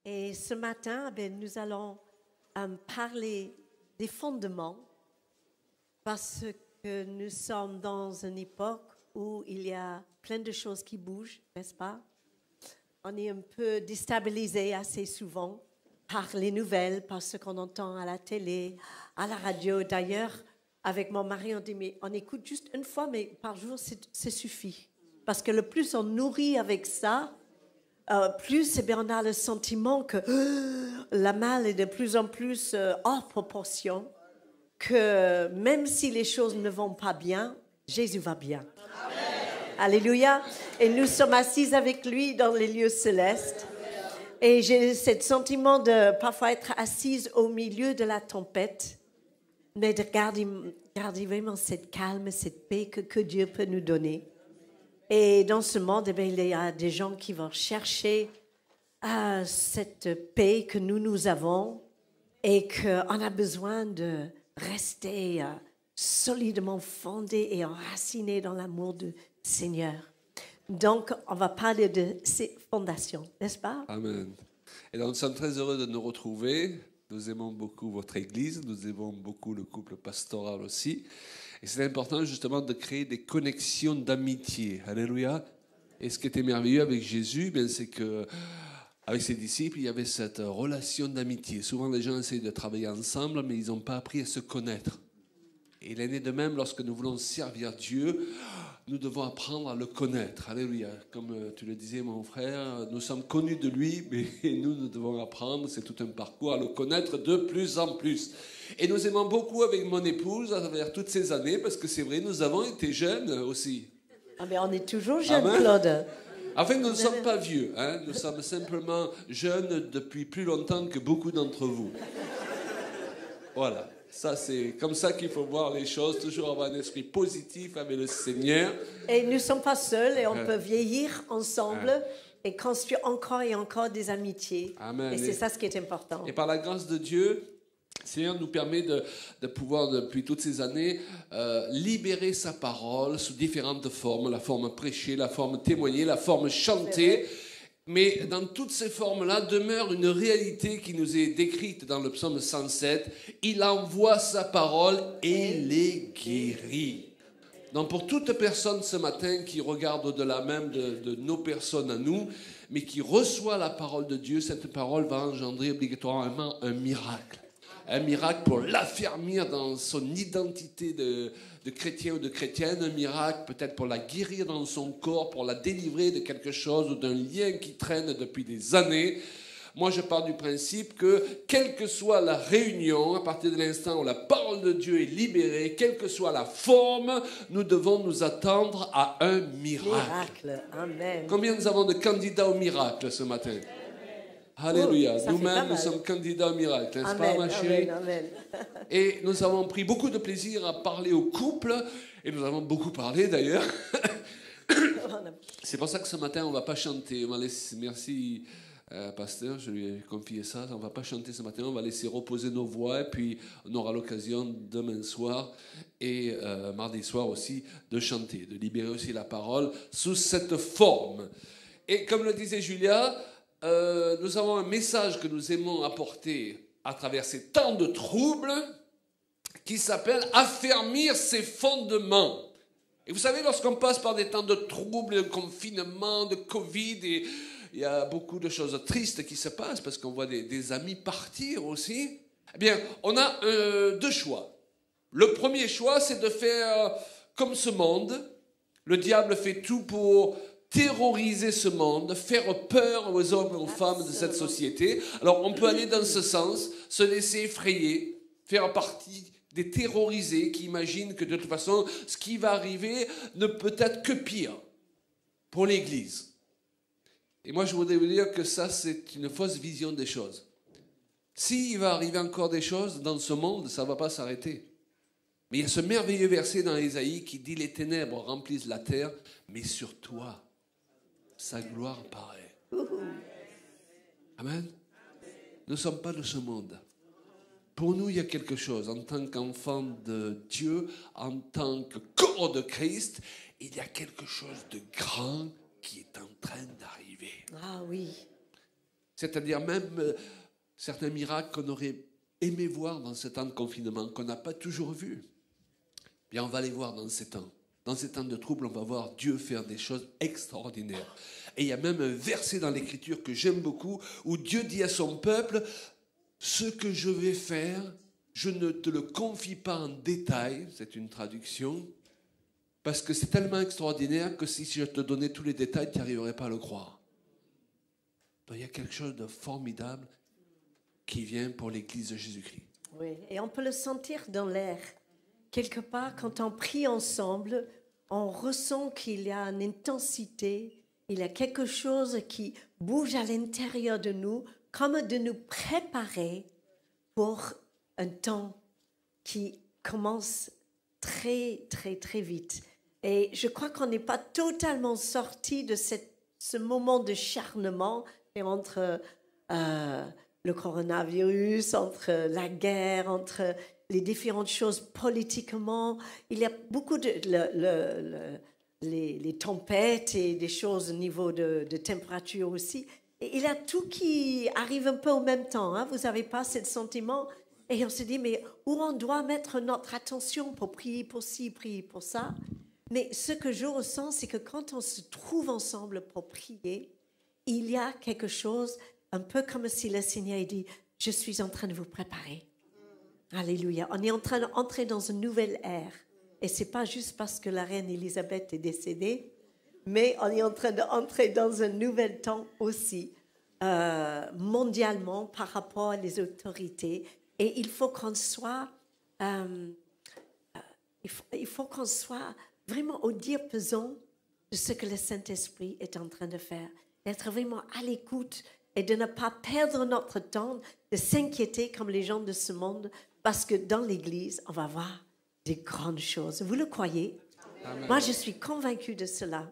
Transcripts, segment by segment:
Et ce matin, nous allons parler des fondements parce que nous sommes dans une époque où il y a plein de choses qui bougent, n'est-ce pas? On est un peu déstabilisé assez souvent par les nouvelles, par ce qu'on entend à la télé, à la radio. D'ailleurs, avec mon mari, on dit, mais on écoute juste une fois, mais par jour, c'est suffit. Parce que le plus on nourrit avec ça, plus on a le sentiment que la mal est de plus en plus hors proportion, que même si les choses ne vont pas bien, Jésus va bien. Amen. Alléluia. Et nous sommes assis avec lui dans les lieux célestes. Et j'ai ce sentiment de parfois être assise au milieu de la tempête, mais de garder vraiment cette calme, cette paix que Dieu peut nous donner. Et dans ce monde, il y a des gens qui vont chercher cette paix que nous avons et qu'on a besoin de rester solidement fondés et enracinés dans l'amour du Seigneur. Donc, on va parler de ces fondations, n'est-ce pas? Amen. Et donc, nous sommes très heureux de nous retrouver. Nous aimons beaucoup votre Église, nous aimons beaucoup le couple pastoral aussi. Et c'est important justement de créer des connexions d'amitié. Alléluia. Et ce qui était merveilleux avec Jésus, c'est que avec ses disciples, il y avait cette relation d'amitié. Souvent, les gens essayent de travailler ensemble, mais ils n'ont pas appris à se connaître. Et il en est de même lorsque nous voulons servir Dieu, nous devons apprendre à le connaître. Alléluia. Comme tu le disais, mon frère, nous sommes connus de lui, mais nous devons apprendre, c'est tout un parcours, à le connaître de plus en plus. Et nous aimons beaucoup avec mon épouse à travers toutes ces années, parce que c'est vrai, nous avons été jeunes aussi. Ah ben on est toujours jeunes, Claude. En fait, nous ne sommes pas vieux. Nous sommes simplement jeunes depuis plus longtemps que beaucoup d'entre vous. Voilà. Ça, c'est comme ça qu'il faut voir les choses, toujours avoir un esprit positif avec le Seigneur. Et nous ne sommes pas seuls et on peut vieillir ensemble et construire encore et encore des amitiés. Amen. Et c'est ça ce qui est important. Et par la grâce de Dieu, le Seigneur nous permet de pouvoir, depuis toutes ces années, libérer sa parole sous différentes formes. La forme prêchée, la forme témoignée, la forme chantée. Mais dans toutes ces formes-là demeure une réalité qui nous est décrite dans le psaume 107. Il envoie sa parole et les guérit. Donc pour toute personne ce matin qui regarde au-delà même de nos personnes à nous, mais qui reçoit la parole de Dieu, cette parole va engendrer obligatoirement un miracle. Un miracle pour l'affermir dans son identité de chrétien ou de chrétienne, un miracle peut-être pour la guérir dans son corps, pour la délivrer de quelque chose ou d'un lien qui traîne depuis des années. Moi, je pars du principe que, quelle que soit la réunion, à partir de l'instant où la parole de Dieu est libérée, quelle que soit la forme, nous devons nous attendre à un miracle. Amen. Combien nous avons de candidats au miracle ce matin? Alléluia. Nous-mêmes, nous sommes candidats au miracle, n'est-ce pas, ma chérie? Amen. Et nous avons pris beaucoup de plaisir à parler aux couples, et nous avons beaucoup parlé d'ailleurs. C'est pour ça que ce matin, on ne va pas chanter. On va laisser, merci, pasteur, je lui ai confié ça. On ne va pas chanter ce matin, on va laisser reposer nos voix, et puis on aura l'occasion demain soir et mardi soir aussi de chanter, de libérer aussi la parole sous cette forme. Et comme le disait Julia, nous avons un message que nous aimons apporter à travers ces temps de troubles qui s'appelle « Affermir ses fondements ». Et vous savez, lorsqu'on passe par des temps de troubles, de confinement, de Covid, et il y a beaucoup de choses tristes qui se passent parce qu'on voit des amis partir aussi, eh bien, on a deux choix. Le premier choix, c'est de faire comme ce monde. Le diable fait tout pour terroriser ce monde, faire peur aux hommes et aux femmes de cette société. Alors on peut aller dans ce sens, se laisser effrayer, faire partie des terrorisés qui imaginent que de toute façon, ce qui va arriver ne peut être que pire pour l'Église. Et moi je voudrais vous dire que ça c'est une fausse vision des choses. S'il va arriver encore des choses dans ce monde, ça ne va pas s'arrêter. Mais il y a ce merveilleux verset dans Ésaïe qui dit « Les ténèbres remplissent la terre, mais sur toi, sa gloire paraît. » Amen. Nous ne sommes pas de ce monde. Pour nous, il y a quelque chose. En tant qu'enfant de Dieu, en tant que corps de Christ, il y a quelque chose de grand qui est en train d'arriver. Ah oui. C'est-à-dire même certains miracles qu'on aurait aimé voir dans ce temps de confinement, qu'on n'a pas toujours vus. Bien, on va les voir dans ces temps. Dans ces temps de trouble, on va voir Dieu faire des choses extraordinaires. Et il y a même un verset dans l'Écriture que j'aime beaucoup, où Dieu dit à son peuple, « Ce que je vais faire, je ne te le confie pas en détail. » C'est une traduction. Parce que c'est tellement extraordinaire que si je te donnais tous les détails, tu n'arriverais pas à le croire. Donc il y a quelque chose de formidable qui vient pour l'Église de Jésus-Christ. Oui, et on peut le sentir dans l'air. Quelque part, quand on prie ensemble, on ressent qu'il y a une intensité, il y a quelque chose qui bouge à l'intérieur de nous, comme de nous préparer pour un temps qui commence très, très, très vite. Et je crois qu'on n'est pas totalement sorti de ce moment de charnement entre le coronavirus, entre la guerre, entre les différentes choses politiquement. Il y a beaucoup de les tempêtes et des choses au niveau de température aussi. Et il y a tout qui arrive un peu au même temps. Hein. Vous n'avez pas ce sentiment? Et on se dit, mais où on doit mettre notre attention pour prier pour ci, prier pour ça? Mais ce que je ressens, c'est que quand on se trouve ensemble pour prier, il y a quelque chose, un peu comme si le Seigneur dit, je suis en train de vous préparer. Alléluia. On est en train d'entrer dans une nouvelle ère. Et ce n'est pas juste parce que la reine Élisabeth est décédée, mais on est en train d'entrer dans un nouvel temps aussi, mondialement, par rapport aux autorités. Et il faut qu'on soit, il faut qu'on soit vraiment au diapason de ce que le Saint-Esprit est en train de faire. D'être vraiment à l'écoute et de ne pas perdre notre temps, de s'inquiéter comme les gens de ce monde, parce que dans l'Église, on va voir des grandes choses. Vous le croyez? Amen. Moi, je suis convaincue de cela.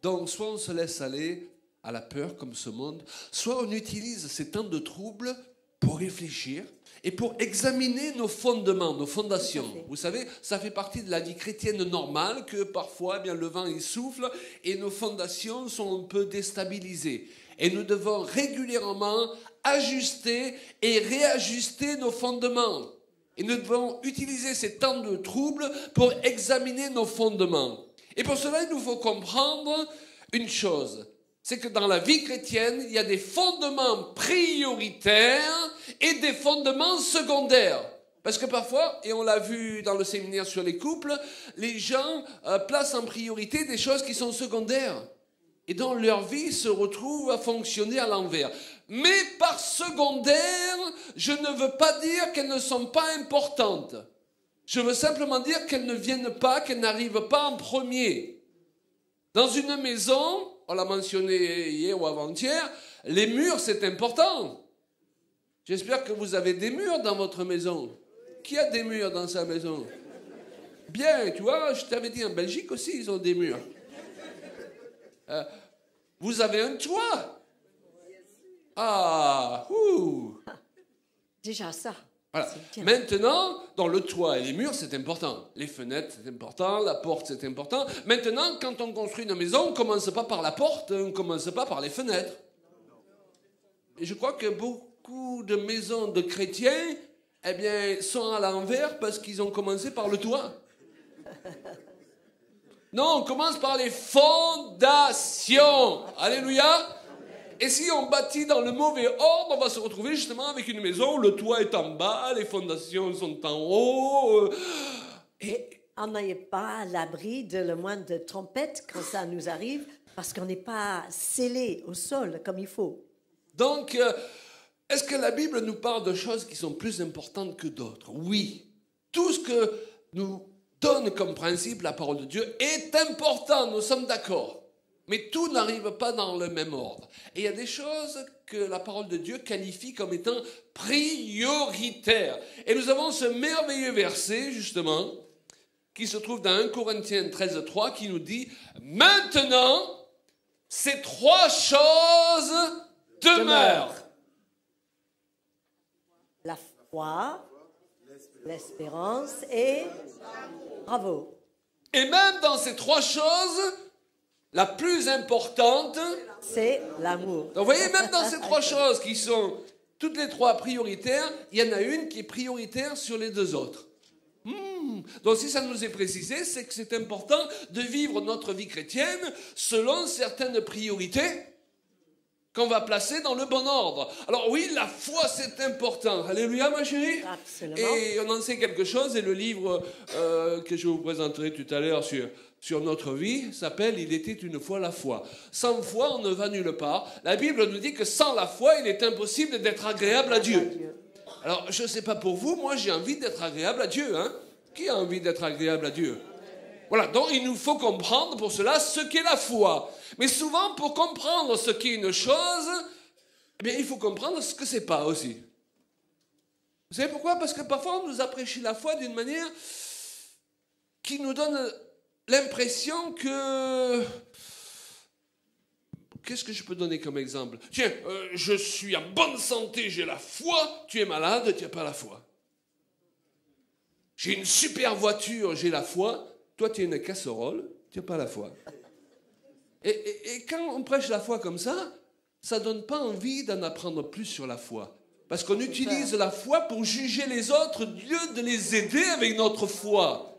Donc, soit on se laisse aller à la peur comme ce monde, soit on utilise ces temps de trouble pour réfléchir et pour examiner nos fondements, nos fondations. Vous savez, ça fait partie de la vie chrétienne normale que parfois, eh bien, le vent il souffle et nos fondations sont un peu déstabilisées. Et nous devons régulièrement ajuster et réajuster nos fondements. Et nous devons utiliser ces temps de trouble pour examiner nos fondements. Et pour cela, il nous faut comprendre une chose. C'est que dans la vie chrétienne, il y a des fondements prioritaires et des fondements secondaires. Parce que parfois, et on l'a vu dans le séminaire sur les couples, les gens placent en priorité des choses qui sont secondaires. Et dans leur vie se retrouvent à fonctionner à l'envers. Mais par secondaire, je ne veux pas dire qu'elles ne sont pas importantes. Je veux simplement dire qu'elles ne viennent pas, qu'elles n'arrivent pas en premier. Dans une maison, on l'a mentionné hier ou avant-hier, les murs, c'est important. J'espère que vous avez des murs dans votre maison. Qui a des murs dans sa maison? Bien, tu vois, je t'avais dit, en Belgique aussi, ils ont des murs. Vous avez un toit. Ah, ouh. Déjà ça. Voilà. Maintenant, dans le toit et les murs, c'est important. Les fenêtres, c'est important. La porte, c'est important. Maintenant, quand on construit une maison, on ne commence pas par la porte, on ne commence pas par les fenêtres. Et je crois que beaucoup de maisons de chrétiens, eh bien, sont à l'envers parce qu'ils ont commencé par le toit. Non, on commence par les fondations. Alléluia. Et si on bâtit dans le mauvais ordre, on va se retrouver justement avec une maison où le toit est en bas, les fondations sont en haut. Et on n'est pas à l'abri de le moindre trompette quand ça nous arrive, parce qu'on n'est pas scellé au sol comme il faut. Donc, est-ce que la Bible nous parle de choses qui sont plus importantes que d'autres? Oui. Tout ce que nous donne comme principe la parole de Dieu est important, nous sommes d'accord. Mais tout n'arrive pas dans le même ordre. Et il y a des choses que la parole de Dieu qualifie comme étant prioritaires. Et nous avons ce merveilleux verset, justement, qui se trouve dans 1 Corinthiens 13:3, qui nous dit « Maintenant, ces trois choses demeurent. » La foi, l'espérance et... Bravo. Et même dans ces trois choses, La plus importante, c'est l'amour. donc vous voyez, même dans ces trois choses qui sont toutes les trois prioritaires, il y en a une qui est prioritaire sur les deux autres. Donc si ça nous est précisé, c'est que c'est important de vivre notre vie chrétienne selon certaines priorités qu'on va placer dans le bon ordre. Alors oui, la foi, c'est important. Alléluia, ma chérie. Absolument. Et on en sait quelque chose, et le livre que je vous présenterai tout à l'heure sur notre vie s'appelle « Il était une fois la foi ». Sans foi, on ne va nulle part. La Bible nous dit que sans la foi, il est impossible d'être agréable à Dieu. Alors, je ne sais pas pour vous, moi j'ai envie d'être agréable à Dieu. Hein? Qui a envie d'être agréable à Dieu? Voilà, donc il nous faut comprendre pour cela ce qu'est la foi. Mais souvent, pour comprendre ce qu'est une chose, eh bien, il faut comprendre ce que c'est pas aussi. Vous savez pourquoi? Parce que parfois, on nous a prêché la foi d'une manière qui nous donne l'impression que... Qu'est-ce que je peux donner comme exemple? Tiens, je suis en bonne santé, j'ai la foi, tu es malade, tu n'as pas la foi. J'ai une super voiture, j'ai la foi, toi tu es une casserole, tu n'as pas la foi. Et quand on prêche la foi comme ça ne donne pas envie d'en apprendre plus sur la foi. Parce qu'on utilise la foi pour juger les autres, au lieu de les aider avec notre foi.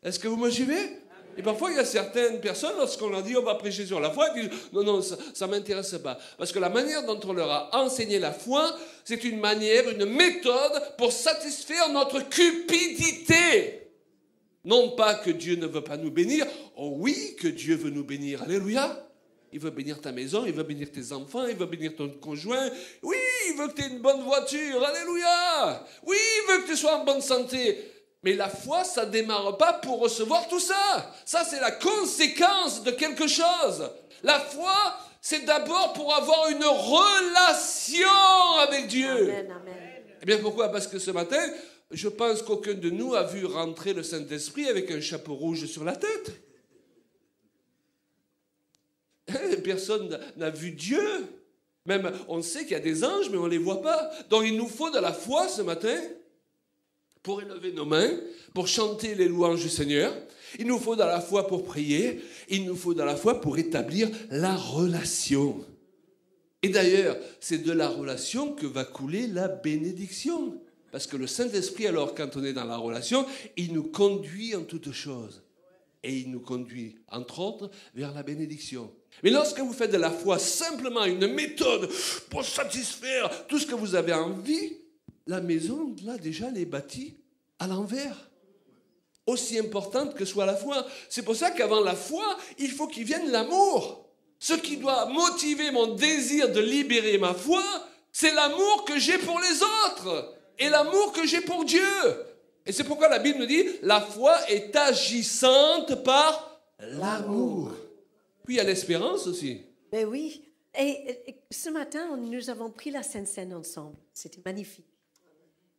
Est-ce que vous me suivez? Et parfois, il y a certaines personnes, lorsqu'on leur dit on va prêcher sur la foi, ils disent non, ça ne m'intéresse pas. Parce que la manière dont on leur a enseigné la foi, c'est une manière, une méthode pour satisfaire notre cupidité. Non pas que Dieu ne veut pas nous bénir, oh oui que Dieu veut nous bénir, alléluia. Il veut bénir ta maison, il veut bénir tes enfants, il veut bénir ton conjoint. Oui, il veut que tu aies une bonne voiture, alléluia. Oui, il veut que tu sois en bonne santé. Mais la foi, ça ne démarre pas pour recevoir tout ça. Ça, c'est la conséquence de quelque chose. La foi, c'est d'abord pour avoir une relation avec Dieu. Amen, amen. Eh bien, pourquoi? Parce que ce matin, je pense qu'aucun de nous a vu rentrer le Saint-Esprit avec un chapeau rouge sur la tête. Personne n'a vu Dieu. Même, on sait qu'il y a des anges, mais on ne les voit pas. Donc, il nous faut de la foi ce matin pour élever nos mains, pour chanter les louanges du Seigneur. Il nous faut de la foi pour prier. Il nous faut de la foi pour établir la relation. Et d'ailleurs, c'est de la relation que va couler la bénédiction. Parce que le Saint-Esprit, alors, quand on est dans la relation, il nous conduit en toutes choses. Et il nous conduit, entre autres, vers la bénédiction. Mais lorsque vous faites de la foi simplement une méthode pour satisfaire tout ce que vous avez envie, la maison, là, déjà, elle est bâtie à l'envers. Aussi importante que soit la foi. C'est pour ça qu'avant la foi, il faut qu'il vienne l'amour. Ce qui doit motiver mon désir de libérer ma foi, c'est l'amour que j'ai pour les autres et l'amour que j'ai pour Dieu. Et c'est pourquoi la Bible nous dit, la foi est agissante par l'amour. Puis il y a l'espérance aussi. Ben oui. Et ce matin, nous avons pris la Sainte Seine ensemble. C'était magnifique.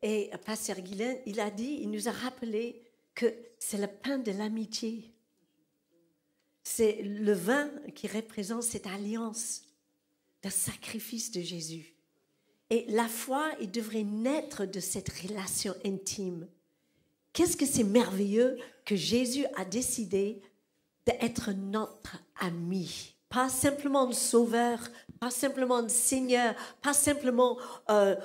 Et Pasteur Guilain, il nous a rappelé que c'est le pain de l'amitié. C'est le vin qui représente cette alliance, le sacrifice de Jésus. Et la foi, il devrait naître de cette relation intime. Qu'est-ce que c'est merveilleux que Jésus a décidé d'être notre ami. Pas simplement un sauveur, pas simplement un seigneur, pas simplement un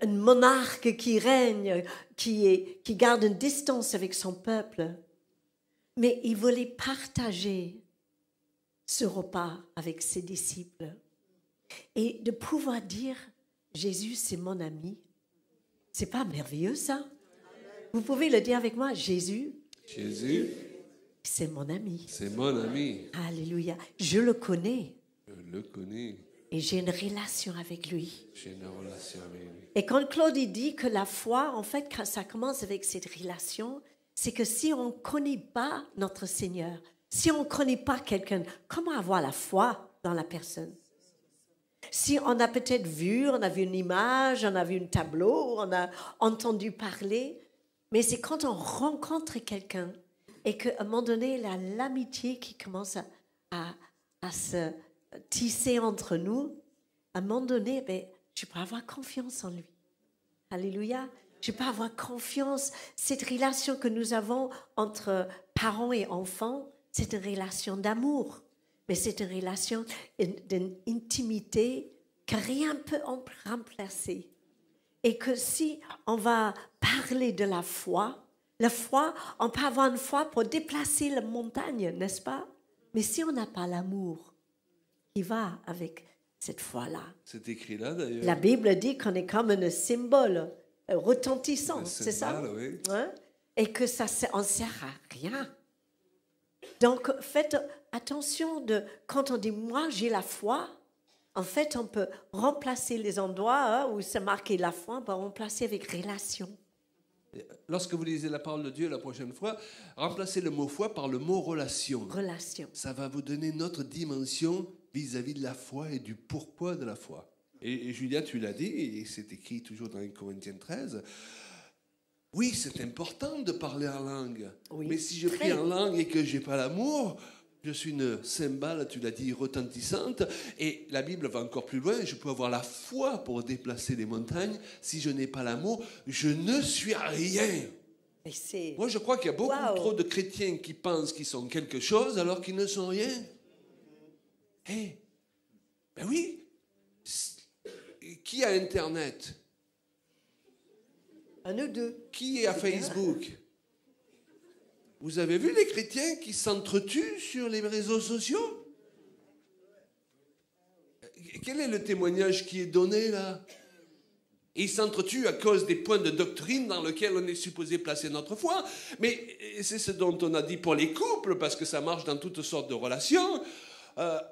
monarque qui règne, qui garde une distance avec son peuple. Mais il voulait partager ce repas avec ses disciples. Et de pouvoir dire, Jésus, c'est mon ami. C'est pas merveilleux, ça? Vous pouvez le dire avec moi, Jésus, c'est mon ami. C'est mon ami. Alléluia. Je le connais. Je le connais. Et j'ai une relation avec lui. J'ai une relation avec lui. Et quand Claude dit que la foi, en fait, quand ça commence avec cette relation, c'est que si on ne connaît pas notre Seigneur, si on ne connaît pas quelqu'un, comment avoir la foi dans la personne? Si on a peut-être vu, on a vu une image, on a vu un tableau, on a entendu parler, mais c'est quand on rencontre quelqu'un et qu'à un moment donné, il y a l'amitié qui commence à se tisser entre nous, à un moment donné, je peux avoir confiance en lui. Alléluia. Je peux avoir confiance. Cette relation que nous avons entre parents et enfants, c'est une relation d'amour, mais c'est une relation d'intimité que rien ne peut en remplacer. Et que si on va parler de la foi, on peut avoir une foi pour déplacer la montagne, n'est-ce pas? Mais si on n'a pas l'amour qui va avec cette foi-là. C'est écrit là d'ailleurs. La Bible dit qu'on est comme un symbole retentissant, c'est ça? Oui. Hein? Et que on ne sert à rien. Donc, faites attention quand on dit « moi, j'ai la foi », en fait, on peut remplacer les endroits où c'est marqué la foi, on peut remplacer avec relation. Lorsque vous lisez la parole de Dieu la prochaine fois, remplacez le mot foi par le mot relation. Relation. Ça va vous donner notre dimension vis-à-vis de la foi et du pourquoi de la foi. Et Julia, tu l'as dit, et c'est écrit toujours dans 1 Corinthiens 13, oui, c'est important de parler en langue. Oui, mais si je prie en langue et que je n'ai pas l'amour, je suis une cymbale, tu l'as dit, retentissante. Et la Bible va encore plus loin. Je peux avoir la foi pour déplacer les montagnes. Si je n'ai pas l'amour, je ne suis rien. Moi, je crois qu'il y a beaucoup trop de chrétiens qui pensent qu'ils sont quelque chose alors qu'ils ne sont rien. Hey, ben oui. Qui a Internet? Un ou deux. Qui est à Facebook? Vous avez vu les chrétiens qui s'entretuent sur les réseaux sociaux? Quel est le témoignage qui est donné là? Ils s'entretuent à cause des points de doctrine dans lesquels on est supposé placer notre foi. Mais c'est ce dont on a dit pour les couples, parce que ça marche dans toutes sortes de relations.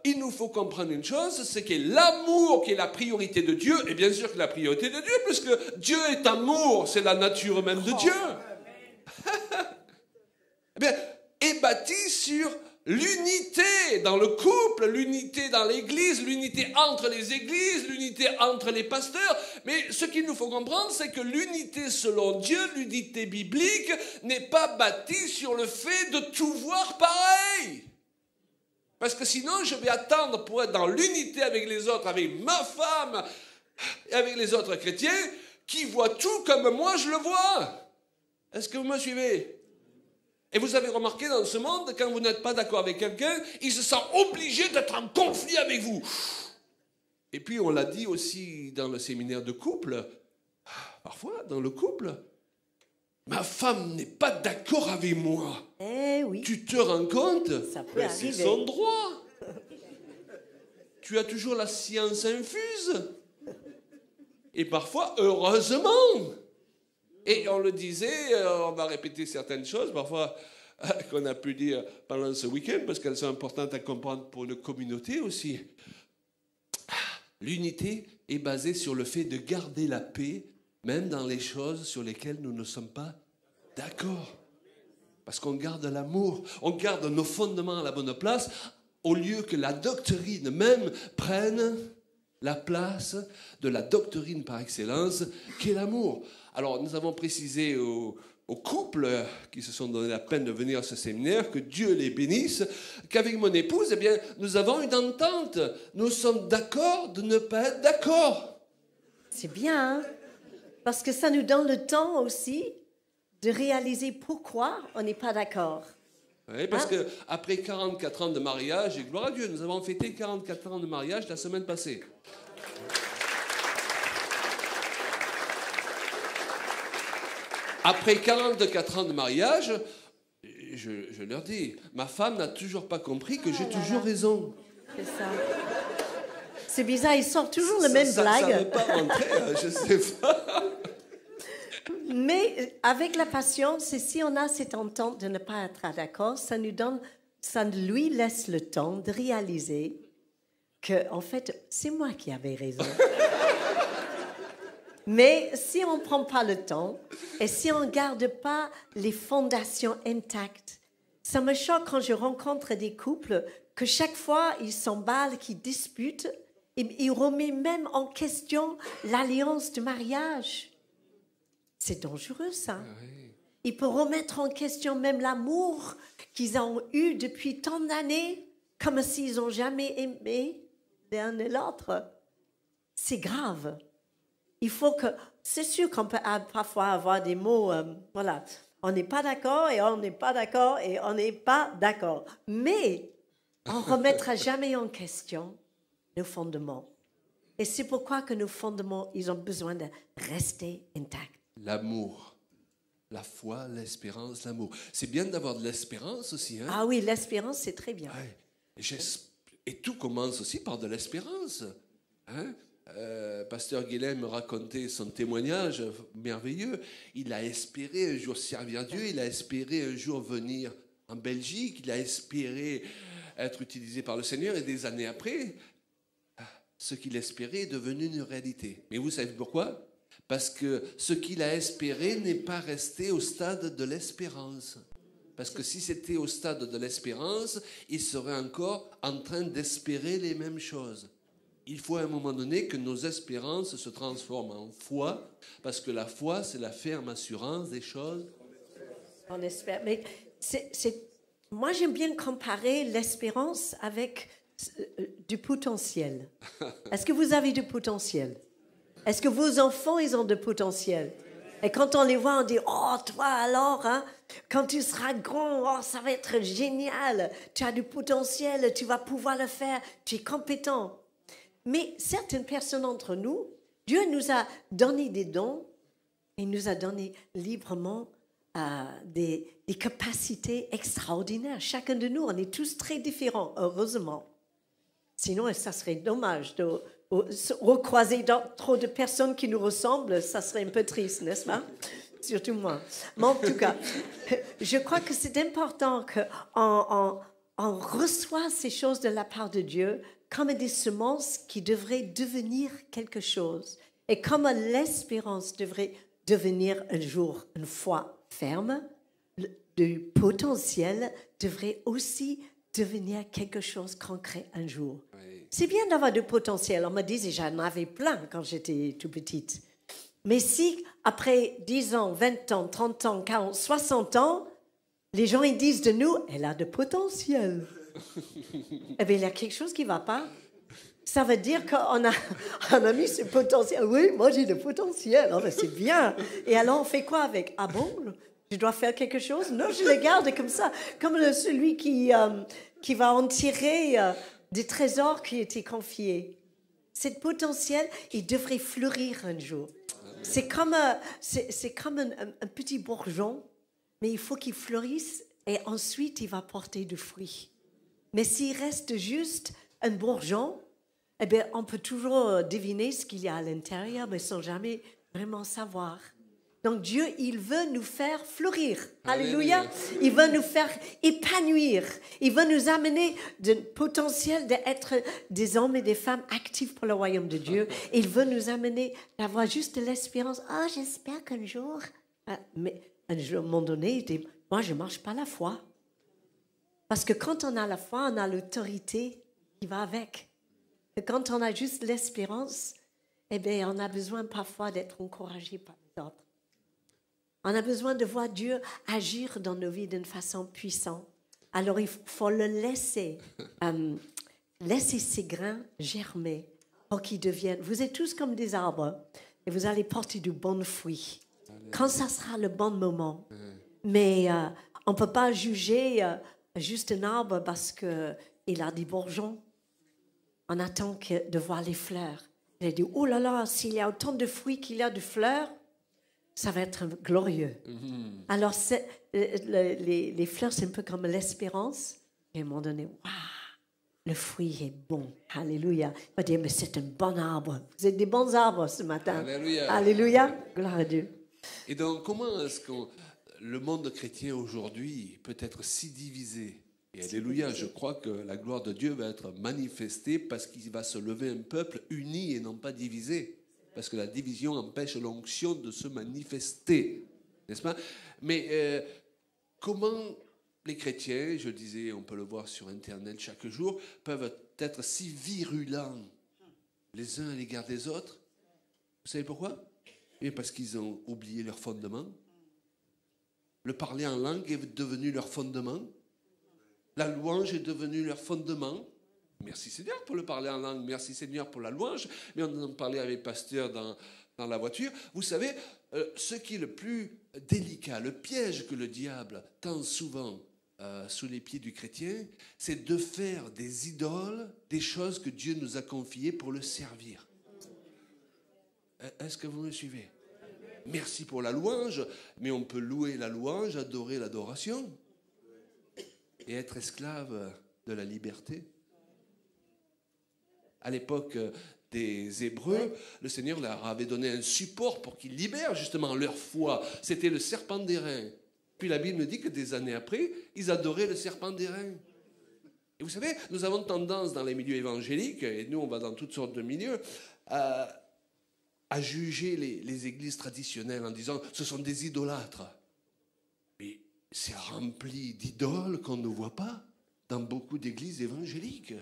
Il nous faut comprendre une chose, c'est que l'amour qui est la priorité de Dieu, et bien sûr que la priorité de Dieu, puisque Dieu est amour, c'est la nature même de Dieu. Eh bien, est bâti sur l'unité dans le couple, l'unité dans l'église, l'unité entre les églises, l'unité entre les pasteurs. Mais ce qu'il nous faut comprendre, c'est que l'unité selon Dieu, l'unité biblique, n'est pas bâtie sur le fait de tout voir pareil. Parce que sinon, je vais attendre pour être dans l'unité avec les autres, avec ma femme et avec les autres chrétiens, qui voient tout comme moi je le vois. Est-ce que vous me suivez? Et vous avez remarqué dans ce monde, quand vous n'êtes pas d'accord avec quelqu'un, il se sent obligé d'être en conflit avec vous. Et puis on l'a dit aussi dans le séminaire de couple, parfois dans le couple, ma femme n'est pas d'accord avec moi. Eh oui. Tu te rends compte? Ça peut arriver. C'est son droit. Tu as toujours la science infuse. Et parfois, heureusement. Et on le disait, on va répéter certaines choses, parfois, qu'on a pu dire pendant ce week-end, parce qu'elles sont importantes à comprendre pour une communauté aussi. L'unité est basée sur le fait de garder la paix, même dans les choses sur lesquelles nous ne sommes pas d'accord. Parce qu'on garde l'amour, on garde nos fondements à la bonne place, au lieu que la doctrine même prenne la place de la doctrine par excellence, qui est l'amour. Alors, nous avons précisé aux couples qui se sont donné la peine de venir à ce séminaire, que Dieu les bénisse, qu'avec mon épouse, eh bien, nous avons une entente. Nous sommes d'accord de ne pas être d'accord. C'est bien, hein? Parce que ça nous donne le temps aussi de réaliser pourquoi on n'est pas d'accord. Oui, parce qu'après 44 ans de mariage, et gloire à Dieu, nous avons fêté 44 ans de mariage la semaine passée. Après 44 ans de mariage, je leur dis, ma femme n'a toujours pas compris que j'ai toujours raison. C'est ça. C'est bizarre, ils sortent toujours les mêmes blagues. Ça ne veut pas rentrer, je ne sais pas. Mais avec la patience, et si on a cette entente de ne pas être d'accord, ça lui laisse le temps de réaliser que, en fait, c'est moi qui avais raison. Mais si on ne prend pas le temps et si on ne garde pas les fondations intactes, ça me choque quand je rencontre des couples que chaque fois ils s'emballent, qu'ils disputent, et ils remettent même en question l'alliance du mariage. C'est dangereux, ça. Ils peuvent remettre en question même l'amour qu'ils ont eu depuis tant d'années, comme s'ils n'ont jamais aimé l'un et l'autre. C'est grave. Il faut que... C'est sûr qu'on peut parfois avoir des mots, voilà, On n'est pas d'accord et on n'est pas d'accord et on n'est pas d'accord. Mais on ne remettra jamais en question nos fondements. Et c'est pourquoi que nos fondements, ils ont besoin de rester intacts. L'amour, la foi, l'espérance, l'amour. C'est bien d'avoir de l'espérance aussi. Hein? Ah oui, l'espérance, c'est très bien. Ouais. Et tout commence aussi par de l'espérance. Hein? Pasteur Guélin me racontait son témoignage merveilleux. Il a espéré un jour servir Dieu, il a espéré un jour venir en Belgique, il a espéré être utilisé par le Seigneur, et des années après, ce qu'il espérait est devenu une réalité. Mais vous savez pourquoi? Parce que ce qu'il a espéré n'est pas resté au stade de l'espérance. Parce que si c'était au stade de l'espérance, il serait encore en train d'espérer les mêmes choses. Il faut à un moment donné que nos espérances se transforment en foi, parce que la foi, c'est la ferme assurance des choses. On espère. Mais moi, j'aime bien comparer l'espérance avec du potentiel. Est-ce que vous avez du potentiel? Est-ce que vos enfants, ils ont du potentiel? Et quand on les voit, on dit, oh, toi alors, hein, quand tu seras grand, oh, ça va être génial. Tu as du potentiel, tu vas pouvoir le faire, tu es compétent. Mais certaines personnes d'entre nous, Dieu nous a donné des dons, il nous a donné librement des capacités extraordinaires. Chacun de nous, on est tous très différents, heureusement. Sinon, ça serait dommage de recroiser trop de personnes qui nous ressemblent, ça serait un peu triste, n'est-ce pas? Surtout moi. Mais en tout cas, je crois que c'est important qu'on reçoit ces choses de la part de Dieu comme des semences qui devraient devenir quelque chose. Et comme l'espérance devrait devenir un jour une foi ferme, le potentiel devrait aussi devenir quelque chose concret un jour. Oui. C'est bien d'avoir du potentiel. On me disait, j'en avais plein quand j'étais tout petite. Mais si, après 10 ans, 20 ans, 30 ans, 40, 60 ans, les gens ils disent de nous, elle a de potentiel. Eh bien, il y a quelque chose qui ne va pas. Ça veut dire qu'on a mis ce potentiel. Oui, moi j'ai le potentiel. Oh, ben c'est bien. Et alors, on fait quoi avec? Ah bon? Je dois faire quelque chose? Non, je le garde comme ça. Comme celui qui va en tirer des trésors qui étaient confiés. Ce potentiel, il devrait fleurir un jour. C'est comme un petit bourgeon, mais il faut qu'il fleurisse et ensuite il va porter du fruit. Mais s'il reste juste un bourgeon, eh bien, on peut toujours deviner ce qu'il y a à l'intérieur, mais sans jamais vraiment savoir. Donc Dieu, il veut nous faire fleurir. Alléluia. Il veut nous faire épanouir. Il veut nous amener du potentiel d'être des hommes et des femmes actifs pour le royaume de Dieu. Il veut nous amener d'avoir juste de l'espérance. Oh, j'espère qu'un jour... Mais à un moment donné, moi, je ne marche pas la foi. Parce que quand on a la foi, on a l'autorité qui va avec. Et quand on a juste l'espérance, eh bien, on a besoin parfois d'être encouragé par les autres. On a besoin de voir Dieu agir dans nos vies d'une façon puissante. Alors, il faut le laisser ces grains germer pour qu'ils deviennent... Vous êtes tous comme des arbres et vous allez porter du bon fruit. Quand ça sera le bon moment. Mais on ne peut pas juger juste un arbre parce qu'il a des bourgeons. On attend de voir les fleurs. Il a dit, oh là là, s'il y a autant de fruits qu'il y a de fleurs, ça va être glorieux. Alors, les fleurs, c'est un peu comme l'espérance. Et à un moment donné, waouh, le fruit est bon. Alléluia. On va dire, mais c'est un bon arbre. Vous êtes des bons arbres ce matin. Alléluia. Alléluia. Gloire à Dieu. Et donc, comment est-ce que le monde chrétien aujourd'hui peut être si divisé? Et alléluia, je crois que la gloire de Dieu va être manifestée parce qu'il va se lever un peuple uni et non pas divisé. Parce que la division empêche l'onction de se manifester, n'est-ce pas? Mais comment les chrétiens, je disais, on peut le voir sur Internet chaque jour, peuvent être si virulents les uns à l'égard des autres? Vous savez pourquoi? Et parce qu'ils ont oublié leur fondement. Le parler en langue est devenu leur fondement. La louange est devenue leur fondement. Merci Seigneur pour le parler en langue, merci Seigneur pour la louange, mais on en parlait avec le pasteur dans la voiture. Vous savez, ce qui est le plus délicat, le piège que le diable tend souvent sous les pieds du chrétien, c'est de faire des idoles, des choses que Dieu nous a confiées pour le servir. Est-ce que vous me suivez? Merci pour la louange, mais on peut louer la louange, adorer l'adoration et être esclave de la liberté. À l'époque des Hébreux, le Seigneur leur avait donné un support pour qu'ils libèrent justement leur foi. C'était le serpent d'airain. Puis la Bible nous dit que des années après, ils adoraient le serpent d'airain. Et vous savez, nous avons tendance dans les milieux évangéliques, et nous on va dans toutes sortes de milieux, à juger les églises traditionnelles en disant « ce sont des idolâtres ». Mais c'est rempli d'idoles qu'on ne voit pas dans beaucoup d'églises évangéliques.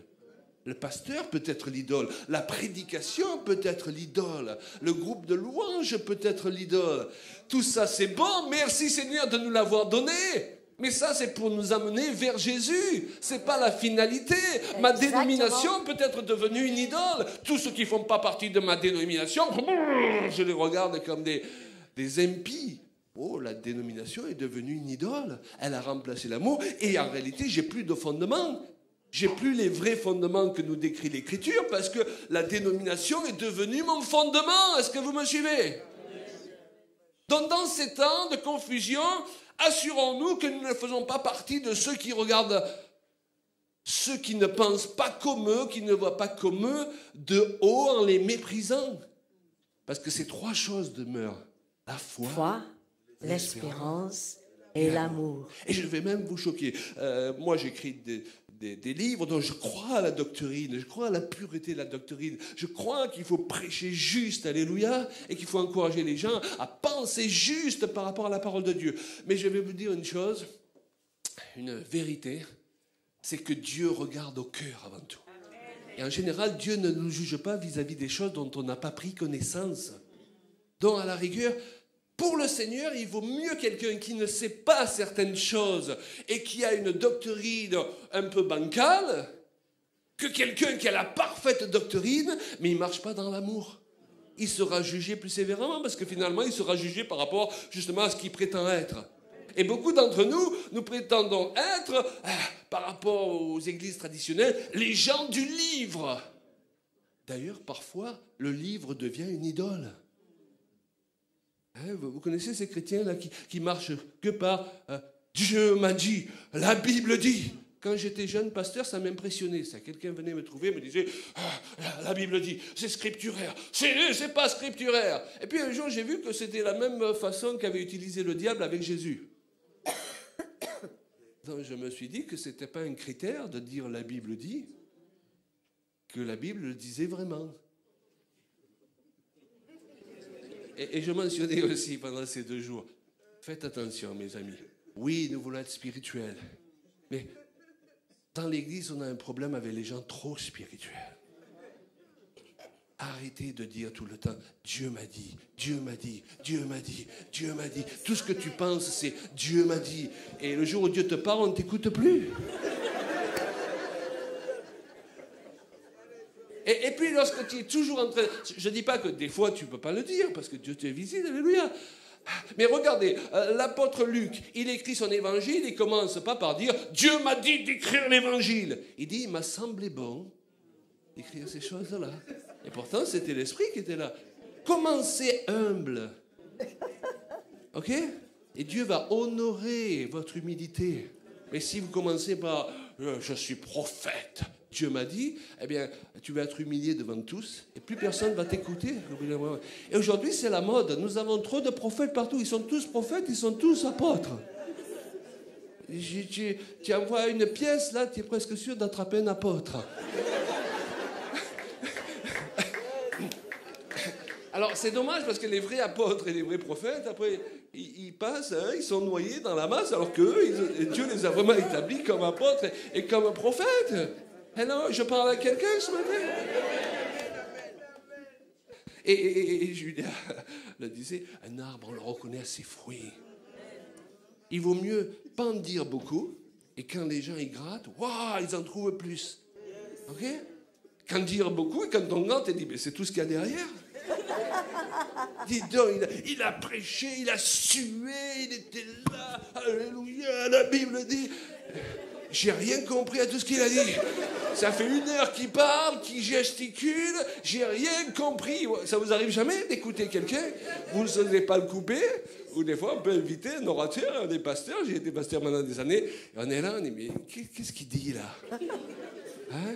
Le pasteur peut être l'idole, la prédication peut être l'idole, le groupe de louanges peut être l'idole. Tout ça c'est bon, merci Seigneur de nous l'avoir donné. Mais ça c'est pour nous amener vers Jésus, c'est pas la finalité. Ma dénomination peut être devenue une idole. Tous ceux qui font pas partie de ma dénomination, je les regarde comme des impies. Oh, la dénomination est devenue une idole. Elle a remplacé l'amour et en réalité j'ai plus de fondement. J'ai plus les vrais fondements que nous décrit l'Écriture parce que la dénomination est devenue mon fondement. Est-ce que vous me suivez? Donc dans ces temps de confusion, assurons-nous que nous ne faisons pas partie de ceux qui regardent ceux qui ne pensent pas comme eux, qui ne voient pas comme eux, de haut en les méprisant. Parce que ces trois choses demeurent. La foi, l'espérance et l'amour. Et je vais même vous choquer. Moi, j'écris des livres dont je crois à la doctrine, je crois à la pureté de la doctrine, je crois qu'il faut prêcher juste, alléluia, et qu'il faut encourager les gens à penser juste par rapport à la parole de Dieu. Mais je vais vous dire une chose, une vérité, c'est que Dieu regarde au cœur avant tout. Et en général, Dieu ne nous juge pas vis-à-vis des choses dont on n'a pas pris connaissance. Donc, à la rigueur, pour le Seigneur, il vaut mieux quelqu'un qui ne sait pas certaines choses et qui a une doctrine un peu bancale que quelqu'un qui a la parfaite doctrine, mais il ne marche pas dans l'amour. Il sera jugé plus sévèrement parce que finalement, il sera jugé par rapport justement à ce qu'il prétend être. Et beaucoup d'entre nous, nous prétendons être, par rapport aux églises traditionnelles, les gens du livre. D'ailleurs, parfois, le livre devient une idole. Vous connaissez ces chrétiens-là qui marchent que par Dieu m'a dit, la Bible dit. Quand j'étais jeune pasteur, ça m'impressionnait. Ça, quelqu'un venait me trouver et me disait la Bible dit, c'est scripturaire. C'est pas scripturaire. Et puis un jour, j'ai vu que c'était la même façon qu'avait utilisé le diable avec Jésus. Donc je me suis dit que c'était pas un critère de dire la Bible dit, que la Bible le disait vraiment. Et je mentionnais aussi pendant ces 2 jours, faites attention mes amis, oui nous voulons être spirituels, mais dans l'église on a un problème avec les gens trop spirituels. Arrêtez de dire tout le temps, Dieu m'a dit, Dieu m'a dit, Dieu m'a dit, Dieu m'a dit. Tout ce que tu penses c'est Dieu m'a dit. Et le jour où Dieu te parle, on ne t'écoute plus. Et puis lorsque tu es toujours en train... Je ne dis pas que des fois tu ne peux pas le dire, parce que Dieu te visite, alléluia. Mais regardez, l'apôtre Luc, il écrit son évangile, il ne commence pas par dire « Dieu m'a dit d'écrire l'évangile ». Il dit « Il m'a semblé bon d'écrire ces choses-là ». Et pourtant, c'était l'Esprit qui était là. Commencez humble. OK? Et Dieu va honorer votre humilité. Mais si vous commencez par « Je suis prophète », Dieu m'a dit, eh bien, tu vas être humilié devant tous et plus personne va t'écouter. Et aujourd'hui, c'est la mode. Nous avons trop de prophètes partout. Ils sont tous prophètes, ils sont tous apôtres. Tu envoies une pièce, là, tu es presque sûr d'attraper un apôtre. Alors, c'est dommage parce que les vrais apôtres et les vrais prophètes, après, ils passent, hein, ils sont noyés dans la masse, alors qu'eux, Dieu les a vraiment établis comme apôtres et comme prophètes. Hello, je parle à quelqu'un ce matin. Et Julia le disait, un arbre, on le reconnaît à ses fruits. Il vaut mieux pas en dire beaucoup, et quand les gens y grattent, waouh, ils en trouvent plus. Ok? Quand dire beaucoup et quand on regarde, tu dis, mais c'est tout ce qu'il y a derrière. Dis donc, il a prêché, il a sué, il était là, alléluia, la Bible dit. J'ai rien compris à tout ce qu'il a dit. Ça fait 1 heure qu'il parle, qu'il gesticule, j'ai rien compris. Ça vous arrive jamais d'écouter quelqu'un? Vous ne savez pas le couper? Ou des fois, on peut inviter un orateur, des pasteurs. J'ai été pasteur pendant des années. Et on est là, on dit, mais qu'est-ce qu'il dit là? Hein?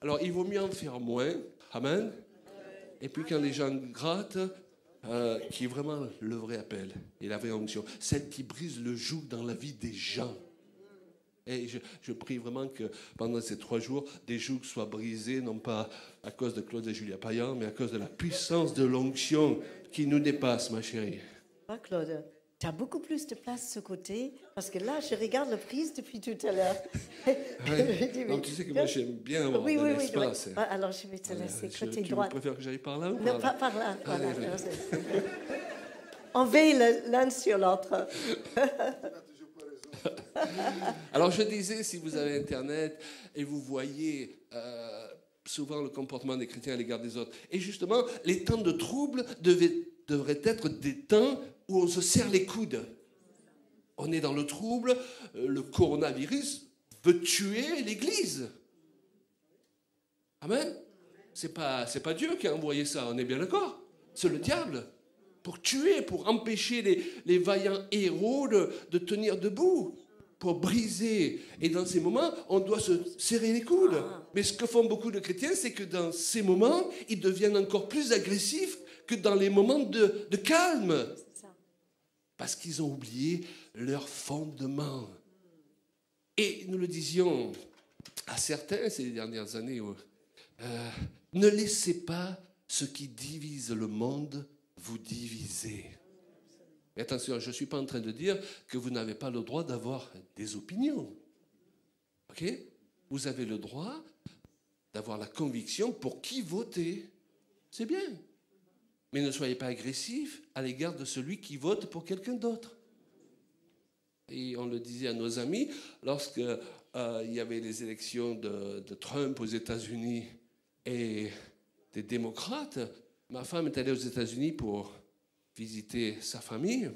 Alors, il vaut mieux en faire moins. Amen. Et puis quand les gens grattent, qui est vraiment le vrai appel et la vraie onction, celle qui brise le joug dans la vie des gens. Et je prie vraiment que pendant ces 3 jours, des jougs soient brisés, non pas à cause de Claude et Julia Payan, mais à cause de la puissance de l'onction qui nous dépasse, ma chérie. Ah, Claude, tu as beaucoup plus de place de ce côté, parce que là, je regarde la prise depuis tout à l'heure. Ouais. Non, tu sais que moi, j'aime bien avoir de l'espace. Oui. Alors, je vais te laisser côté tu droit. Tu préfères que j'aille par là ou Non, par là? par là. Voilà. Allez. On veille l'un sur l'autre. Alors je disais, si vous avez Internet et vous voyez souvent le comportement des chrétiens à l'égard des autres, et justement, les temps de trouble devraient être des temps où on se serre les coudes. On est dans le trouble, le coronavirus veut tuer l'Église. Amen. C'est pas Dieu qui a envoyé ça, on est bien d'accord. C'est le diable. Pour tuer, pour empêcher les vaillants héros de tenir debout, pour briser. Et dans ces moments, on doit se serrer les coudes. Mais ce que font beaucoup de chrétiens, c'est que dans ces moments, ils deviennent encore plus agressifs que dans les moments de calme. Parce qu'ils ont oublié leur fondement. Et nous le disions à certains ces dernières années, ne laissez pas ce qui divise le monde vous diviser. Mais attention, je ne suis pas en train de dire que vous n'avez pas le droit d'avoir des opinions. Ok? Vous avez le droit d'avoir la conviction pour qui voter. C'est bien. Mais ne soyez pas agressif à l'égard de celui qui vote pour quelqu'un d'autre. Et on le disait à nos amis, lorsque il y avait les élections de Trump aux États-Unis et des démocrates, ma femme est allée aux États-Unis pour visiter sa famille,